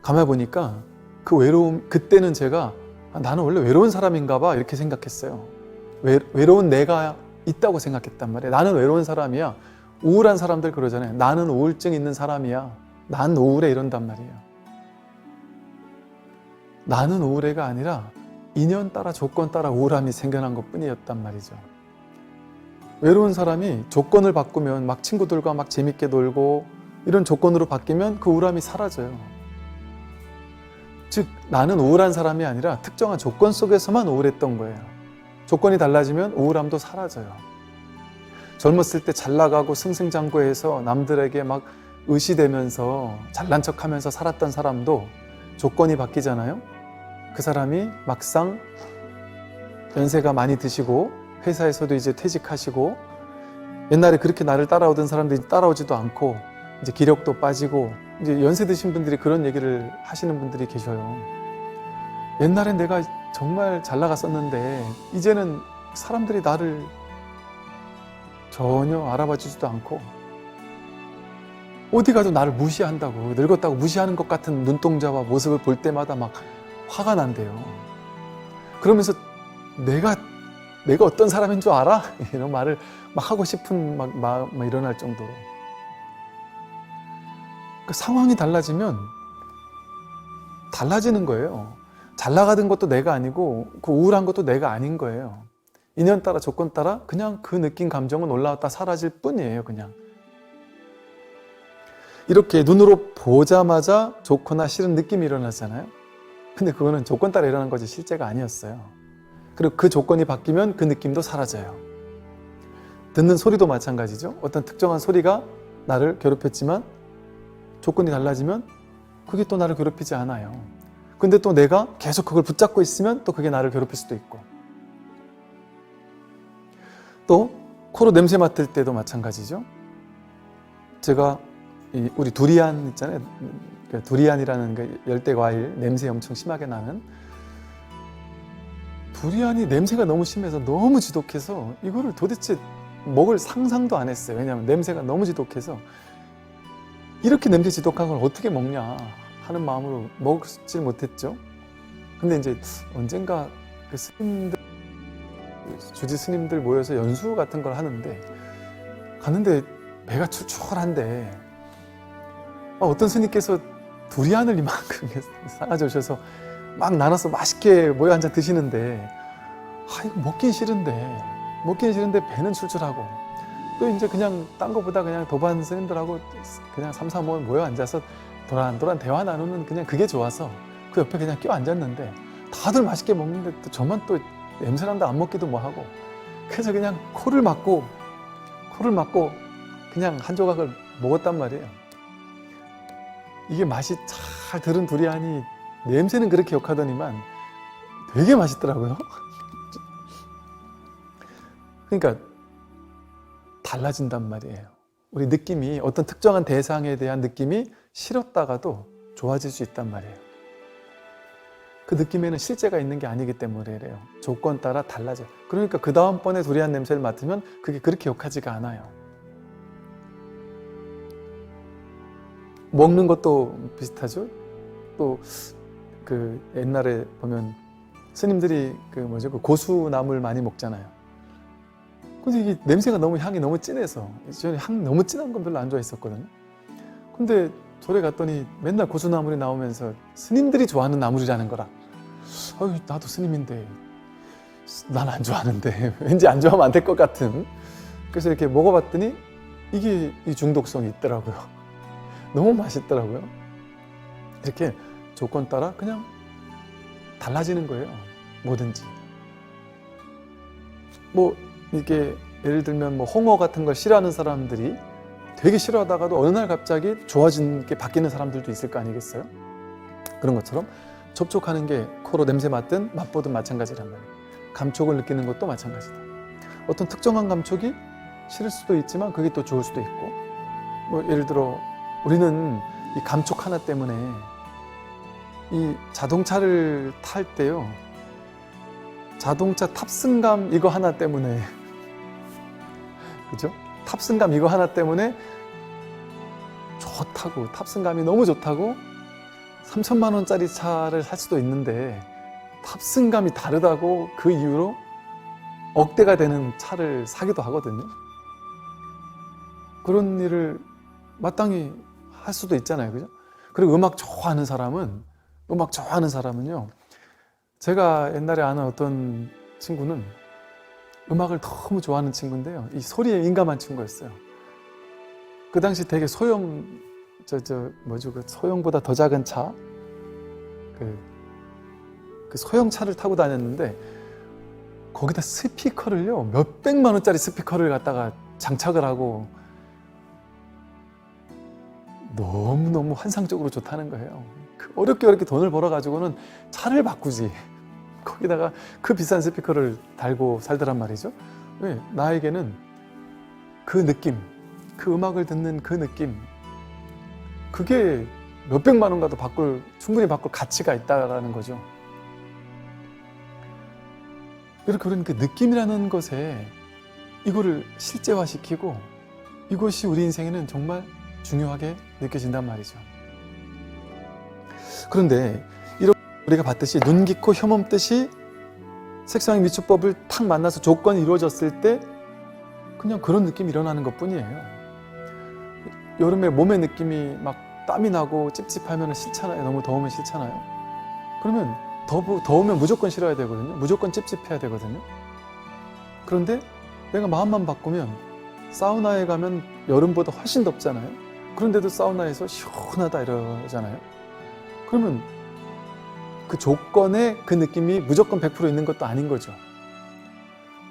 가만히 보니까 그 외로움, 그때는 제가 나는 원래 외로운 사람인가 봐 이렇게 생각했어요. 외로운 내가 있다고 생각했단 말이에요. 나는 외로운 사람이야. 우울한 사람들 그러잖아요. 나는 우울증 있는 사람이야. 난 우울해 이런단 말이에요. 나는 우울해가 아니라 인연 따라 조건 따라 우울함이 생겨난 것 뿐이었단 말이죠. 외로운 사람이 조건을 바꾸면 막 친구들과 막 재밌게 놀고 이런 조건으로 바뀌면 그 우울함이 사라져요. 즉 나는 우울한 사람이 아니라 특정한 조건 속에서만 우울했던 거예요. 조건이 달라지면 우울함도 사라져요. 젊었을 때 잘 나가고 승승장구해서 남들에게 막 의시되면서 잘난 척하면서 살았던 사람도 조건이 바뀌잖아요. 그 사람이 막상 연세가 많이 드시고 회사에서도 이제 퇴직하시고, 옛날에 그렇게 나를 따라오던 사람들이 따라오지도 않고 이제 기력도 빠지고, 이제 연세 드신 분들이 그런 얘기를 하시는 분들이 계셔요. 옛날엔 내가 정말 잘 나갔었는데 이제는 사람들이 나를 전혀 알아봐 주지도 않고 어디 가도 나를 무시한다고, 늙었다고 무시하는 것 같은 눈동자와 모습을 볼 때마다 막 화가 난대요. 그러면서 내가 어떤 사람인 줄 알아? 이런 말을 막 하고 싶은 마음이 일어날 정도로. 그 상황이 달라지면 달라지는 거예요. 잘 나가던 것도 내가 아니고 그 우울한 것도 내가 아닌 거예요. 인연 따라 조건 따라 그냥 그 느낀 감정은 올라왔다 사라질 뿐이에요. 그냥 이렇게 눈으로 보자마자 좋거나 싫은 느낌이 일어나잖아요. 근데 그거는 조건 따라 일어난 거지 실제가 아니었어요. 그리고 그 조건이 바뀌면 그 느낌도 사라져요. 듣는 소리도 마찬가지죠. 어떤 특정한 소리가 나를 괴롭혔지만 조건이 달라지면 그게 또 나를 괴롭히지 않아요. 근데 또 내가 계속 그걸 붙잡고 있으면 또 그게 나를 괴롭힐 수도 있고, 또 코로 냄새 맡을 때도 마찬가지죠. 제가 우리 두리안 있잖아요. 두리안이라는 그 열대 과일 냄새 엄청 심하게 나는, 두리안이 냄새가 너무 심해서 너무 지독해서 이거를 도대체 먹을 상상도 안 했어요. 왜냐하면 냄새가 너무 지독해서 이렇게 냄새 지독한 걸 어떻게 먹냐. 하는 마음으로 먹질 못했죠. 근데 이제 언젠가 그 스님들, 주지 스님들 모여서 연수 같은 걸 하는데 가는데 배가 출출한데 어떤 스님께서 두리안을 이만큼 싸가져 오셔서 막 나눠서 맛있게 모여 앉아 드시는데 이거 먹긴 싫은데 배는 출출하고 또 이제 그냥 딴 거보다 그냥 도반 스님들하고 그냥 삼삼오오 모여 앉아서 도란도란 대화 나누는 그냥 그게 좋아서 그 옆에 그냥 껴 앉았는데 다들 맛있게 먹는데 또 저만 또 냄새난다 안 먹기도 뭐하고 그래서 그냥 코를 막고 그냥 한 조각을 먹었단 말이에요. 이게 맛이 잘 들은 두리안이 냄새는 그렇게 역하더니만 되게 맛있더라고요. 그러니까 달라진단 말이에요. 우리 느낌이 어떤 특정한 대상에 대한 느낌이 싫었다가도 좋아질 수 있단 말이에요. 그 느낌에는 실제가 있는 게 아니기 때문에 그래요. 조건 따라 달라져요. 그러니까 그 다음번에 두리안 냄새를 맡으면 그게 그렇게 역하지가 않아요. 먹는 것도 비슷하죠. 또 그 옛날에 보면 스님들이 그 고수나물 많이 먹잖아요. 근데 이게 냄새가 향이 너무 진해서 저는 향 너무 진한 건 별로 안 좋아했었거든요. 근데 절에 갔더니 맨날 고수나물이 나오면서 스님들이 좋아하는 나물이라는 거라. 나도 스님인데 난 안 좋아하는데 왠지 안 좋아하면 안 될 것 같은. 그래서 이렇게 먹어봤더니 이게 이 중독성이 있더라고요. 너무 맛있더라고요. 이렇게 조건 따라 그냥 달라지는 거예요. 뭐든지. 이게 예를 들면 홍어 같은 걸 싫어하는 사람들이 되게 싫어하다가도 어느 날 갑자기 좋아지는 게 바뀌는 사람들도 있을 거 아니겠어요? 그런 것처럼 접촉하는 게 코로 냄새 맡든 맛보든 마찬가지란 말이에요. 감촉을 느끼는 것도 마찬가지다. 어떤 특정한 감촉이 싫을 수도 있지만 그게 또 좋을 수도 있고 예를 들어 우리는 이 감촉 하나 때문에 이 자동차를 탈 때요. 자동차 탑승감 이거 하나 때문에 그죠? 탑승감 이거 하나 때문에 좋다고 탑승감이 너무 좋다고 3천만 원짜리 차를 살 수도 있는데 탑승감이 다르다고 그 이유로 억대가 되는 차를 사기도 하거든요. 그런 일을 마땅히 할 수도 있잖아요. 그죠? 그리고 음악 좋아하는 사람은요. 제가 옛날에 아는 어떤 친구는 음악을 너무 좋아하는 친구인데요. 이 소리에 민감한 친구였어요. 그 당시 되게 소형, 그 소형보다 더 작은 차, 그 소형 차를 타고 다녔는데 거기다 스피커를요, 몇백만 원짜리 스피커를 갖다가 장착을 하고 너무너무 환상적으로 좋다는 거예요. 어렵게 돈을 벌어가지고는 차를 바꾸지. 거기다가 그 비싼 스피커를 달고 살더란 말이죠. 왜? 나에게는 그 느낌, 그 음악을 듣는 그 느낌, 그게 몇백만 원 가도 충분히 바꿀 가치가 있다라는 거죠. 그런 그 느낌이라는 것에 이거를 실제화시키고 이것이 우리 인생에는 정말 중요하게 느껴진단 말이죠. 그런데 우리가 봤듯이 눈, 귀, 코, 혀 몸뜻이 색상의 미축법을 탁 만나서 조건이 이루어졌을 때 그냥 그런 느낌이 일어나는 것뿐이에요. 여름에 몸의 느낌이 막 땀이 나고 찝찝하면 싫잖아요. 너무 더우면 싫잖아요. 그러면 더우면 무조건 싫어야 되거든요. 무조건 찝찝해야 되거든요. 그런데 내가 마음만 바꾸면 사우나에 가면 여름보다 훨씬 덥잖아요. 그런데도 사우나에서 시원하다 이러잖아요. 그러면 그 조건에 그 느낌이 무조건 100% 있는 것도 아닌 거죠.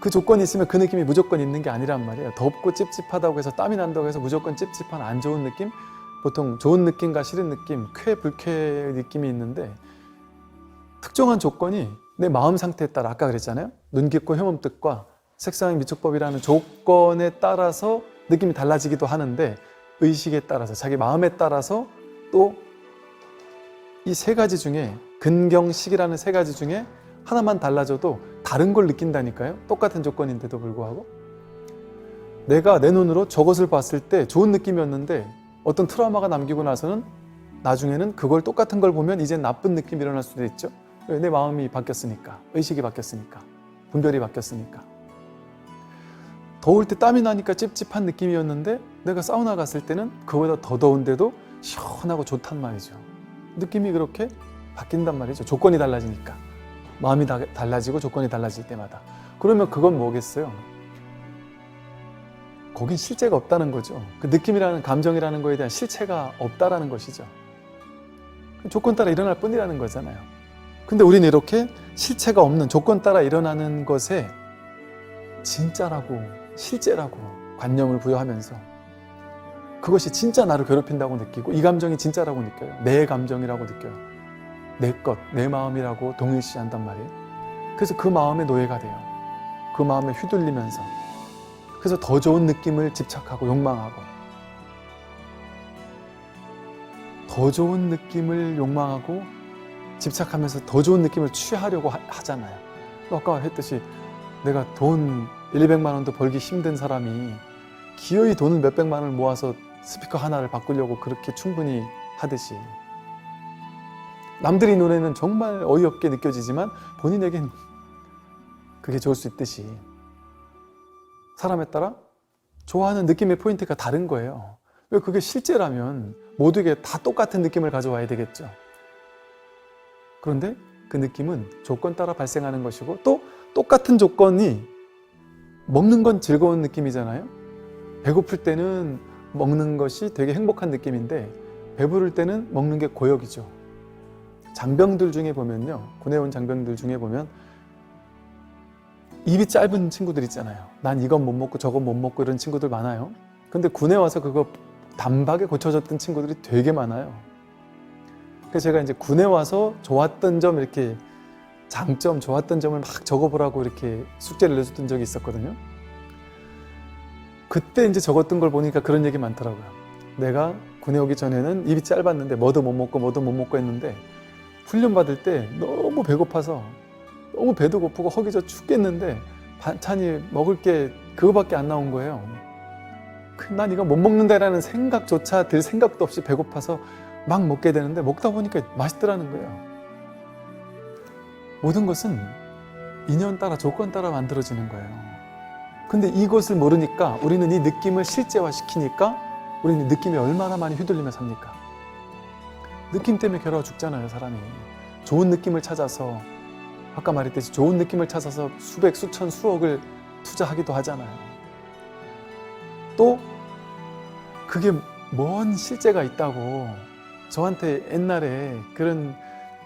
그 조건이 있으면 그 느낌이 무조건 있는 게 아니란 말이에요. 덥고 찝찝하다고 해서 땀이 난다고 해서 무조건 찝찝한 안 좋은 느낌? 보통 좋은 느낌과 싫은 느낌, 쾌, 불쾌의 느낌이 있는데 특정한 조건이 내 마음 상태에 따라 아까 그랬잖아요. 눈, 귀, 코, 혀, 몸, 뜻과 색상의 미축법이라는 조건에 따라서 느낌이 달라지기도 하는데 의식에 따라서 자기 마음에 따라서 또 이 세 가지 중에 근경식이라는 세 가지 중에 하나만 달라져도 다른 걸 느낀다니까요. 똑같은 조건인데도 불구하고 내가 내 눈으로 저것을 봤을 때 좋은 느낌이었는데 어떤 트라우마가 남기고 나서는 나중에는 그걸 똑같은 걸 보면 이제 나쁜 느낌이 일어날 수도 있죠. 내 마음이 바뀌었으니까, 의식이 바뀌었으니까, 분별이 바뀌었으니까. 더울 때 땀이 나니까 찝찝한 느낌이었는데 내가 사우나 갔을 때는 그거보다 더 더운데도 시원하고 좋단 말이죠. 느낌이 그렇게 바뀐단 말이죠. 조건이 달라지니까. 마음이 달라지고 조건이 달라질 때마다. 그러면 그건 뭐겠어요? 거긴 실제가 없다는 거죠. 그 느낌이라는, 감정이라는 거에 대한 실체가 없다라는 것이죠. 조건 따라 일어날 뿐이라는 거잖아요. 근데 우리는 이렇게 실체가 없는, 조건 따라 일어나는 것에 진짜라고, 실제라고 관념을 부여하면서 그것이 진짜 나를 괴롭힌다고 느끼고, 이 감정이 진짜라고 느껴요. 내 감정이라고 느껴요. 내 것, 내 마음이라고 동일시한단 말이에요. 그래서 그 마음의 노예가 돼요. 그 마음에 휘둘리면서. 그래서 더 좋은 느낌을 집착하고 욕망하고, 더 좋은 느낌을 욕망하고 집착하면서 더 좋은 느낌을 취하려고 하잖아요. 아까 했듯이 내가 돈 1, 200만 원도 벌기 힘든 사람이 기어이 돈을 몇백만 원을 모아서 스피커 하나를 바꾸려고 그렇게 충분히 하듯이, 남들이 눈에는 정말 어이없게 느껴지지만 본인에겐 그게 좋을 수 있듯이, 사람에 따라 좋아하는 느낌의 포인트가 다른 거예요. 왜? 그게 실제라면 모두에게 다 똑같은 느낌을 가져와야 되겠죠. 그런데 그 느낌은 조건 따라 발생하는 것이고, 또 똑같은 조건이, 먹는 건 즐거운 느낌이잖아요. 배고플 때는 먹는 것이 되게 행복한 느낌인데 배부를 때는 먹는 게 고역이죠. 장병들 중에 보면요, 군에 온 장병들 중에 보면 입이 짧은 친구들 있잖아요. 난 이건 못 먹고 저건 못 먹고 이런 친구들 많아요. 근데 군에 와서 그거 단박에 고쳐졌던 친구들이 되게 많아요. 그래서 제가 이제 군에 와서 좋았던 점, 이렇게 장점, 좋았던 점을 막 적어보라고 이렇게 숙제를 내줬던 적이 있었거든요. 그때 이제 적었던 걸 보니까 그런 얘기 많더라고요. 내가 군에 오기 전에는 입이 짧았는데 뭐도 못 먹고 했는데 훈련 받을 때 너무 배고파서 너무 배도 고프고 허기져 죽겠는데 반찬이 먹을 게 그거밖에 안 나온 거예요. 난 이거 못 먹는다라는 생각조차 들 생각도 없이 배고파서 막 먹게 되는데 먹다 보니까 맛있더라는 거예요. 모든 것은 인연 따라, 조건 따라 만들어지는 거예요. 근데 이것을 모르니까, 우리는 이 느낌을 실제화시키니까 우리는 느낌에 얼마나 많이 휘둘리며 삽니까? 느낌 때문에 괴로워 죽잖아요, 사람이. 좋은 느낌을 찾아서, 아까 말했듯이 좋은 느낌을 찾아서 수백, 수천, 수억을 투자하기도 하잖아요. 또 그게 뭔 실제가 있다고, 저한테 옛날에 그런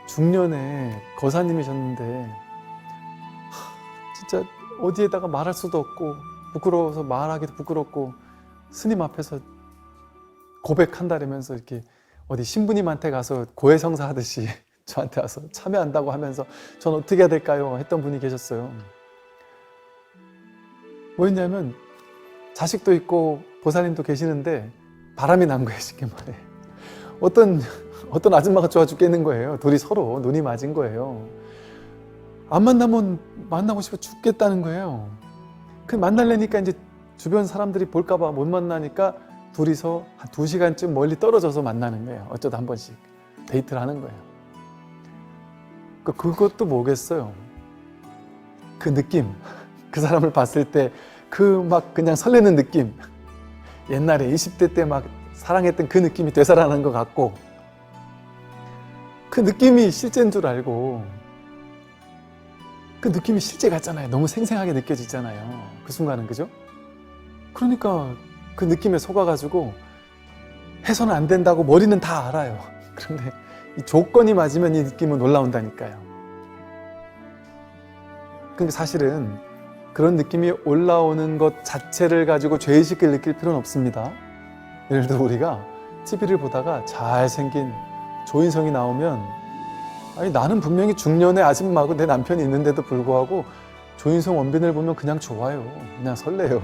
중년의 거사님이셨는데 진짜 어디에다가 말할 수도 없고 부끄러워서 말하기도 부끄럽고 스님 앞에서 고백한다면서 이렇게 어디 신부님한테 가서 고해성사 하듯이 저한테 와서 참여한다고 하면서 전 어떻게 해야 될까요? 했던 분이 계셨어요. 뭐였냐면 자식도 있고 보살님도 계시는데 바람이 난 거예요, 쉽게 말해. 어떤 아줌마가 좋아 죽겠는 거예요. 둘이 서로 눈이 맞은 거예요. 안 만나면 만나고 싶어 죽겠다는 거예요. 그 만나려니까 이제 주변 사람들이 볼까봐 못 만나니까 둘이서 한 2시간쯤 멀리 떨어져서 만나는 거예요. 어쩌다 한 번씩 데이트를 하는 거예요. 그것도 뭐겠어요. 그 느낌, 그 사람을 봤을 때 그 막 그냥 설레는 느낌, 옛날에 20대 때 막 사랑했던 그 느낌이 되살아나는 것 같고, 그 느낌이 실제인 줄 알고 그 느낌이 실제 같잖아요. 너무 생생하게 느껴지잖아요, 그 순간은. 그죠? 그러니까 그 느낌에 속아가지고 해서는 안 된다고 머리는 다 알아요. 그런데 이 조건이 맞으면 이 느낌은 올라온다니까요. 그러니까 사실은 그런 느낌이 올라오는 것 자체를 가지고 죄의식을 느낄 필요는 없습니다. 예를 들어 우리가 TV를 보다가 잘생긴 조인성이 나오면, 아니 나는 분명히 중년의 아줌마고 내 남편이 있는데도 불구하고 조인성 원빈을 보면 그냥 좋아요. 그냥 설레요.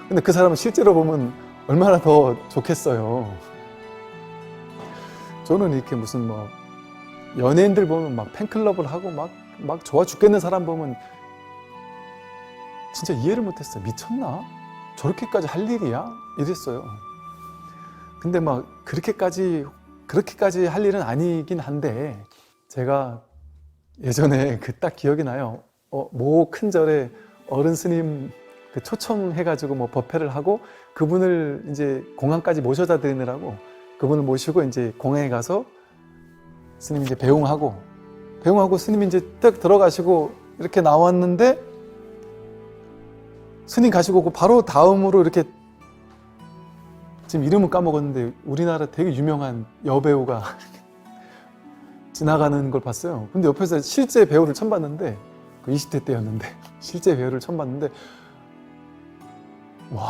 근데 그 사람은 실제로 보면 얼마나 더 좋겠어요. 저는 이렇게 무슨 뭐 연예인들 보면 막 팬클럽을 하고 막 좋아 죽겠는 사람 보면 진짜 이해를 못했어요. 미쳤나? 저렇게까지 할 일이야? 이랬어요. 근데 막 그렇게까지 그렇게까지 할 일은 아니긴 한데 제가 예전에 그 딱 기억이 나요. 모 큰 절에 어른 스님 그 초청해가지고 뭐 법회를 하고 그분을 이제 공항까지 모셔다 드리느라고 그분을 모시고 이제 공항에 가서 스님 이제 배웅하고 스님이 이제 딱 들어가시고 이렇게 나왔는데 스님 가시고 바로 다음으로 이렇게 지금 이름은 까먹었는데 우리나라 되게 유명한 여배우가 지나가는 걸 봤어요. 근데 옆에서 실제 배우를 처음 봤는데 그 20대 때였는데 실제 배우를 처음 봤는데 와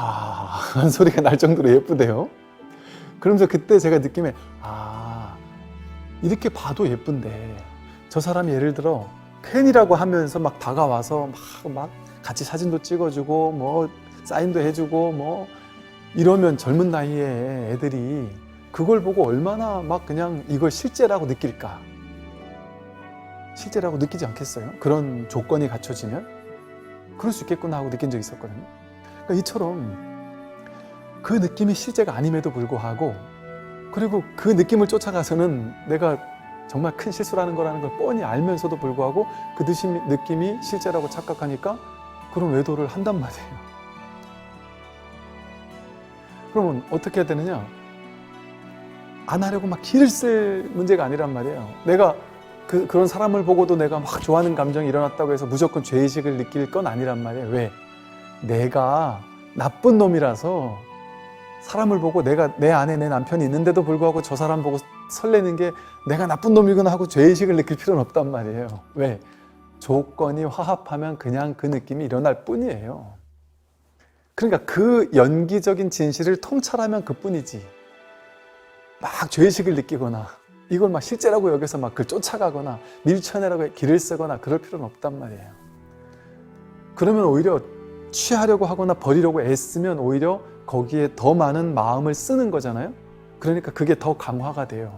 하는 소리가 날 정도로 예쁘대요. 그러면서 그때 제가 느낌에 이렇게 봐도 예쁜데 저 사람이 예를 들어 팬이라고 하면서 막 다가와서 막 같이 사진도 찍어주고 뭐 사인도 해주고 뭐 이러면 젊은 나이에 애들이 그걸 보고 얼마나 막 그냥 이걸 실제라고 느낄까? 실제라고 느끼지 않겠어요? 그런 조건이 갖춰지면 그럴 수 있겠구나 하고 느낀 적이 있었거든요. 그러니까 이처럼 그 느낌이 실제가 아님에도 불구하고 그리고 그 느낌을 쫓아가서는 내가 정말 큰 실수라는 거라는 걸 뻔히 알면서도 불구하고 그 느낌이 실제라고 착각하니까 그런 외도를 한단 말이에요. 그러면 어떻게 해야 되느냐? 안 하려고 막 기를 쓸 문제가 아니란 말이에요. 내가 그런 사람을 보고도 내가 막 좋아하는 감정이 일어났다고 해서 무조건 죄의식을 느낄 건 아니란 말이에요. 왜? 내가 나쁜 놈이라서 사람을 보고 내가 내 안에 내 남편이 있는데도 불구하고 저 사람 보고 설레는 게 내가 나쁜 놈이구나 하고 죄의식을 느낄 필요는 없단 말이에요. 왜? 조건이 화합하면 그냥 그 느낌이 일어날 뿐이에요. 그러니까 그 연기적인 진실을 통찰하면 그뿐이지 막 죄의식을 느끼거나 이걸 막 실제라고 여기서 막 그걸 쫓아가거나 밀쳐내라고 길을 쓰거나 그럴 필요는 없단 말이에요. 그러면 오히려 취하려고 하거나 버리려고 애쓰면 오히려 거기에 더 많은 마음을 쓰는 거잖아요. 그러니까 그게 더 강화가 돼요.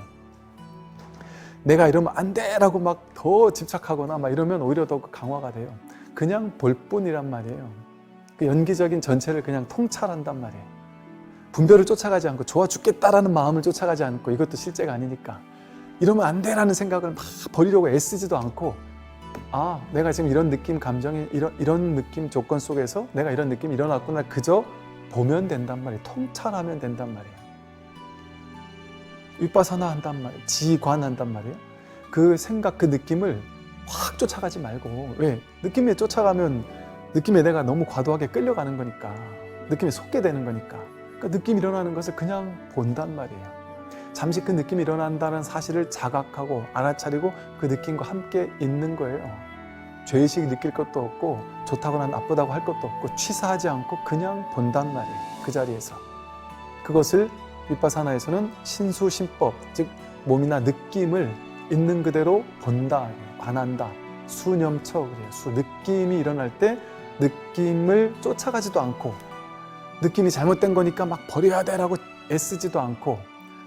내가 이러면 안 돼라고 막 더 집착하거나 막 이러면 오히려 더 강화가 돼요. 그냥 볼 뿐이란 말이에요. 그 연기적인 전체를 그냥 통찰한단 말이에요. 분별을 쫓아가지 않고 좋아 죽겠다라는 마음을 쫓아가지 않고 이것도 실제가 아니니까 이러면 안 돼라는 생각을 막 버리려고 애쓰지도 않고 내가 지금 이런 느낌 감정이 이런 느낌 조건 속에서 내가 이런 느낌이 일어났구나 그저 보면 된단 말이에요. 통찰하면 된단 말이에요. 윗바사나 한단 말이에요. 지관한단 말이에요. 그 생각 그 느낌을 확 쫓아가지 말고 왜? 느낌에 쫓아가면 느낌에 내가 너무 과도하게 끌려가는 거니까 느낌에 속게 되는 거니까 그러니까 느낌이 일어나는 것을 그냥 본단 말이에요. 잠시 그 느낌이 일어난다는 사실을 자각하고 알아차리고 그 느낌과 함께 있는 거예요. 죄의식 느낄 것도 없고 좋다거나 나쁘다고 할 것도 없고 취사하지 않고 그냥 본단 말이에요. 그 자리에서. 그것을 윗바사나에서는 신수신법, 즉 몸이나 느낌을 있는 그대로 본다, 관한다, 수념처 그래요. 느낌이 일어날 때 느낌을 쫓아가지도 않고 느낌이 잘못된 거니까 막 버려야 돼라고 애쓰지도 않고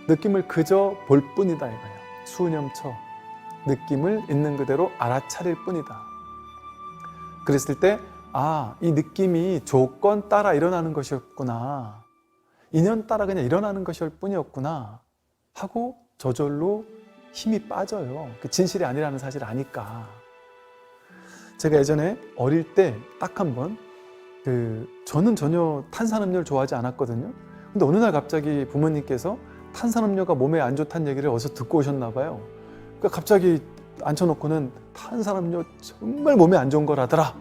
느낌을 그저 볼 뿐이다 이거예요. 수념처 느낌을 있는 그대로 알아차릴 뿐이다. 그랬을 때 이 느낌이 조건 따라 일어나는 것이었구나. 인연 따라 그냥 일어나는 것일 뿐이었구나 하고 저절로 힘이 빠져요. 그 진실이 아니라는 사실을 아니까. 제가 예전에 어릴 때 딱 한 번 저는 전혀 탄산음료를 좋아하지 않았거든요. 근데 어느 날 갑자기 부모님께서 탄산음료가 몸에 안 좋다는 얘기를 어디서 듣고 오셨나 봐요. 그러니까 갑자기 앉혀놓고는 탄산음료 정말 몸에 안 좋은 거라더라.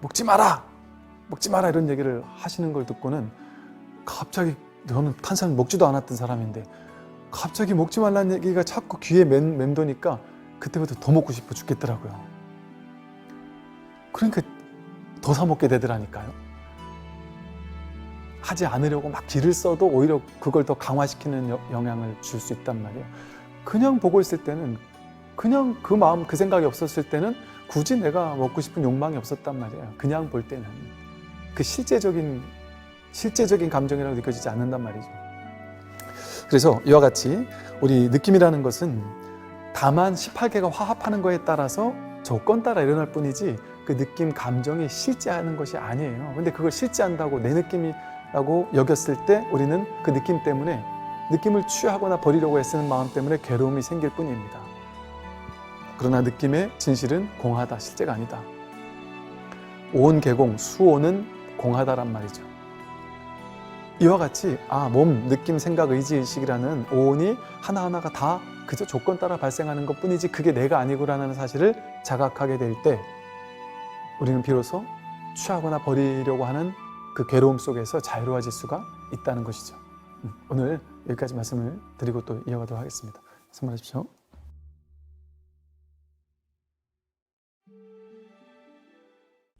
먹지 마라 이런 얘기를 하시는 걸 듣고는 갑자기 저는 탄산을 먹지도 않았던 사람인데 갑자기 먹지 말라는 얘기가 자꾸 귀에 맴도니까 그때부터 더 먹고 싶어 죽겠더라고요. 그러니까 더 사 먹게 되더라니까요. 하지 않으려고 막 기를 써도 오히려 그걸 더 강화시키는 영향을 줄 수 있단 말이에요. 그냥 보고 있을 때는 그냥 그 마음 그 생각이 없었을 때는 굳이 내가 먹고 싶은 욕망이 없었단 말이에요. 그냥 볼 때는 그 실제적인 감정이라고 느껴지지 않는단 말이죠. 그래서 이와 같이 우리 느낌이라는 것은 다만 18개가 화합하는 거에 따라서 조건 따라 일어날 뿐이지 그 느낌, 감정이 실제하는 것이 아니에요. 근데 그걸 실제한다고 내 느낌이라고 여겼을 때 우리는 그 느낌 때문에 느낌을 취하거나 버리려고 애쓰는 마음 때문에 괴로움이 생길 뿐입니다. 그러나 느낌의 진실은 공하다, 실제가 아니다. 오온, 개공, 수오는 공하다란 말이죠. 이와 같이 몸, 느낌, 생각, 의지, 의식이라는 오온이 하나하나가 다 그저 조건 따라 발생하는 것뿐이지 그게 내가 아니구라는 사실을 자각하게 될 때 우리는 비로소 취하거나 버리려고 하는 그 괴로움 속에서 자유로워질 수가 있다는 것이죠. 오늘 여기까지 말씀을 드리고 또 이어가도록 하겠습니다. 말씀하십시오.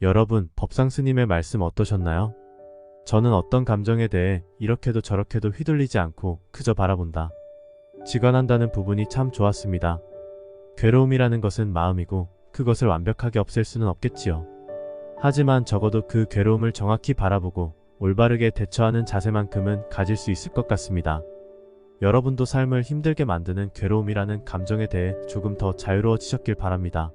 여러분, 법상 스님의 말씀 어떠셨나요? 저는 어떤 감정에 대해 이렇게도 저렇게도 휘둘리지 않고 그저 바라본다, 직관한다는 부분이 참 좋았습니다. 괴로움이라는 것은 마음이고 그것을 완벽하게 없앨 수는 없겠지요. 하지만 적어도 그 괴로움을 정확히 바라보고 올바르게 대처하는 자세만큼은 가질 수 있을 것 같습니다. 여러분도 삶을 힘들게 만드는 괴로움이라는 감정에 대해 조금 더 자유로워지셨길 바랍니다.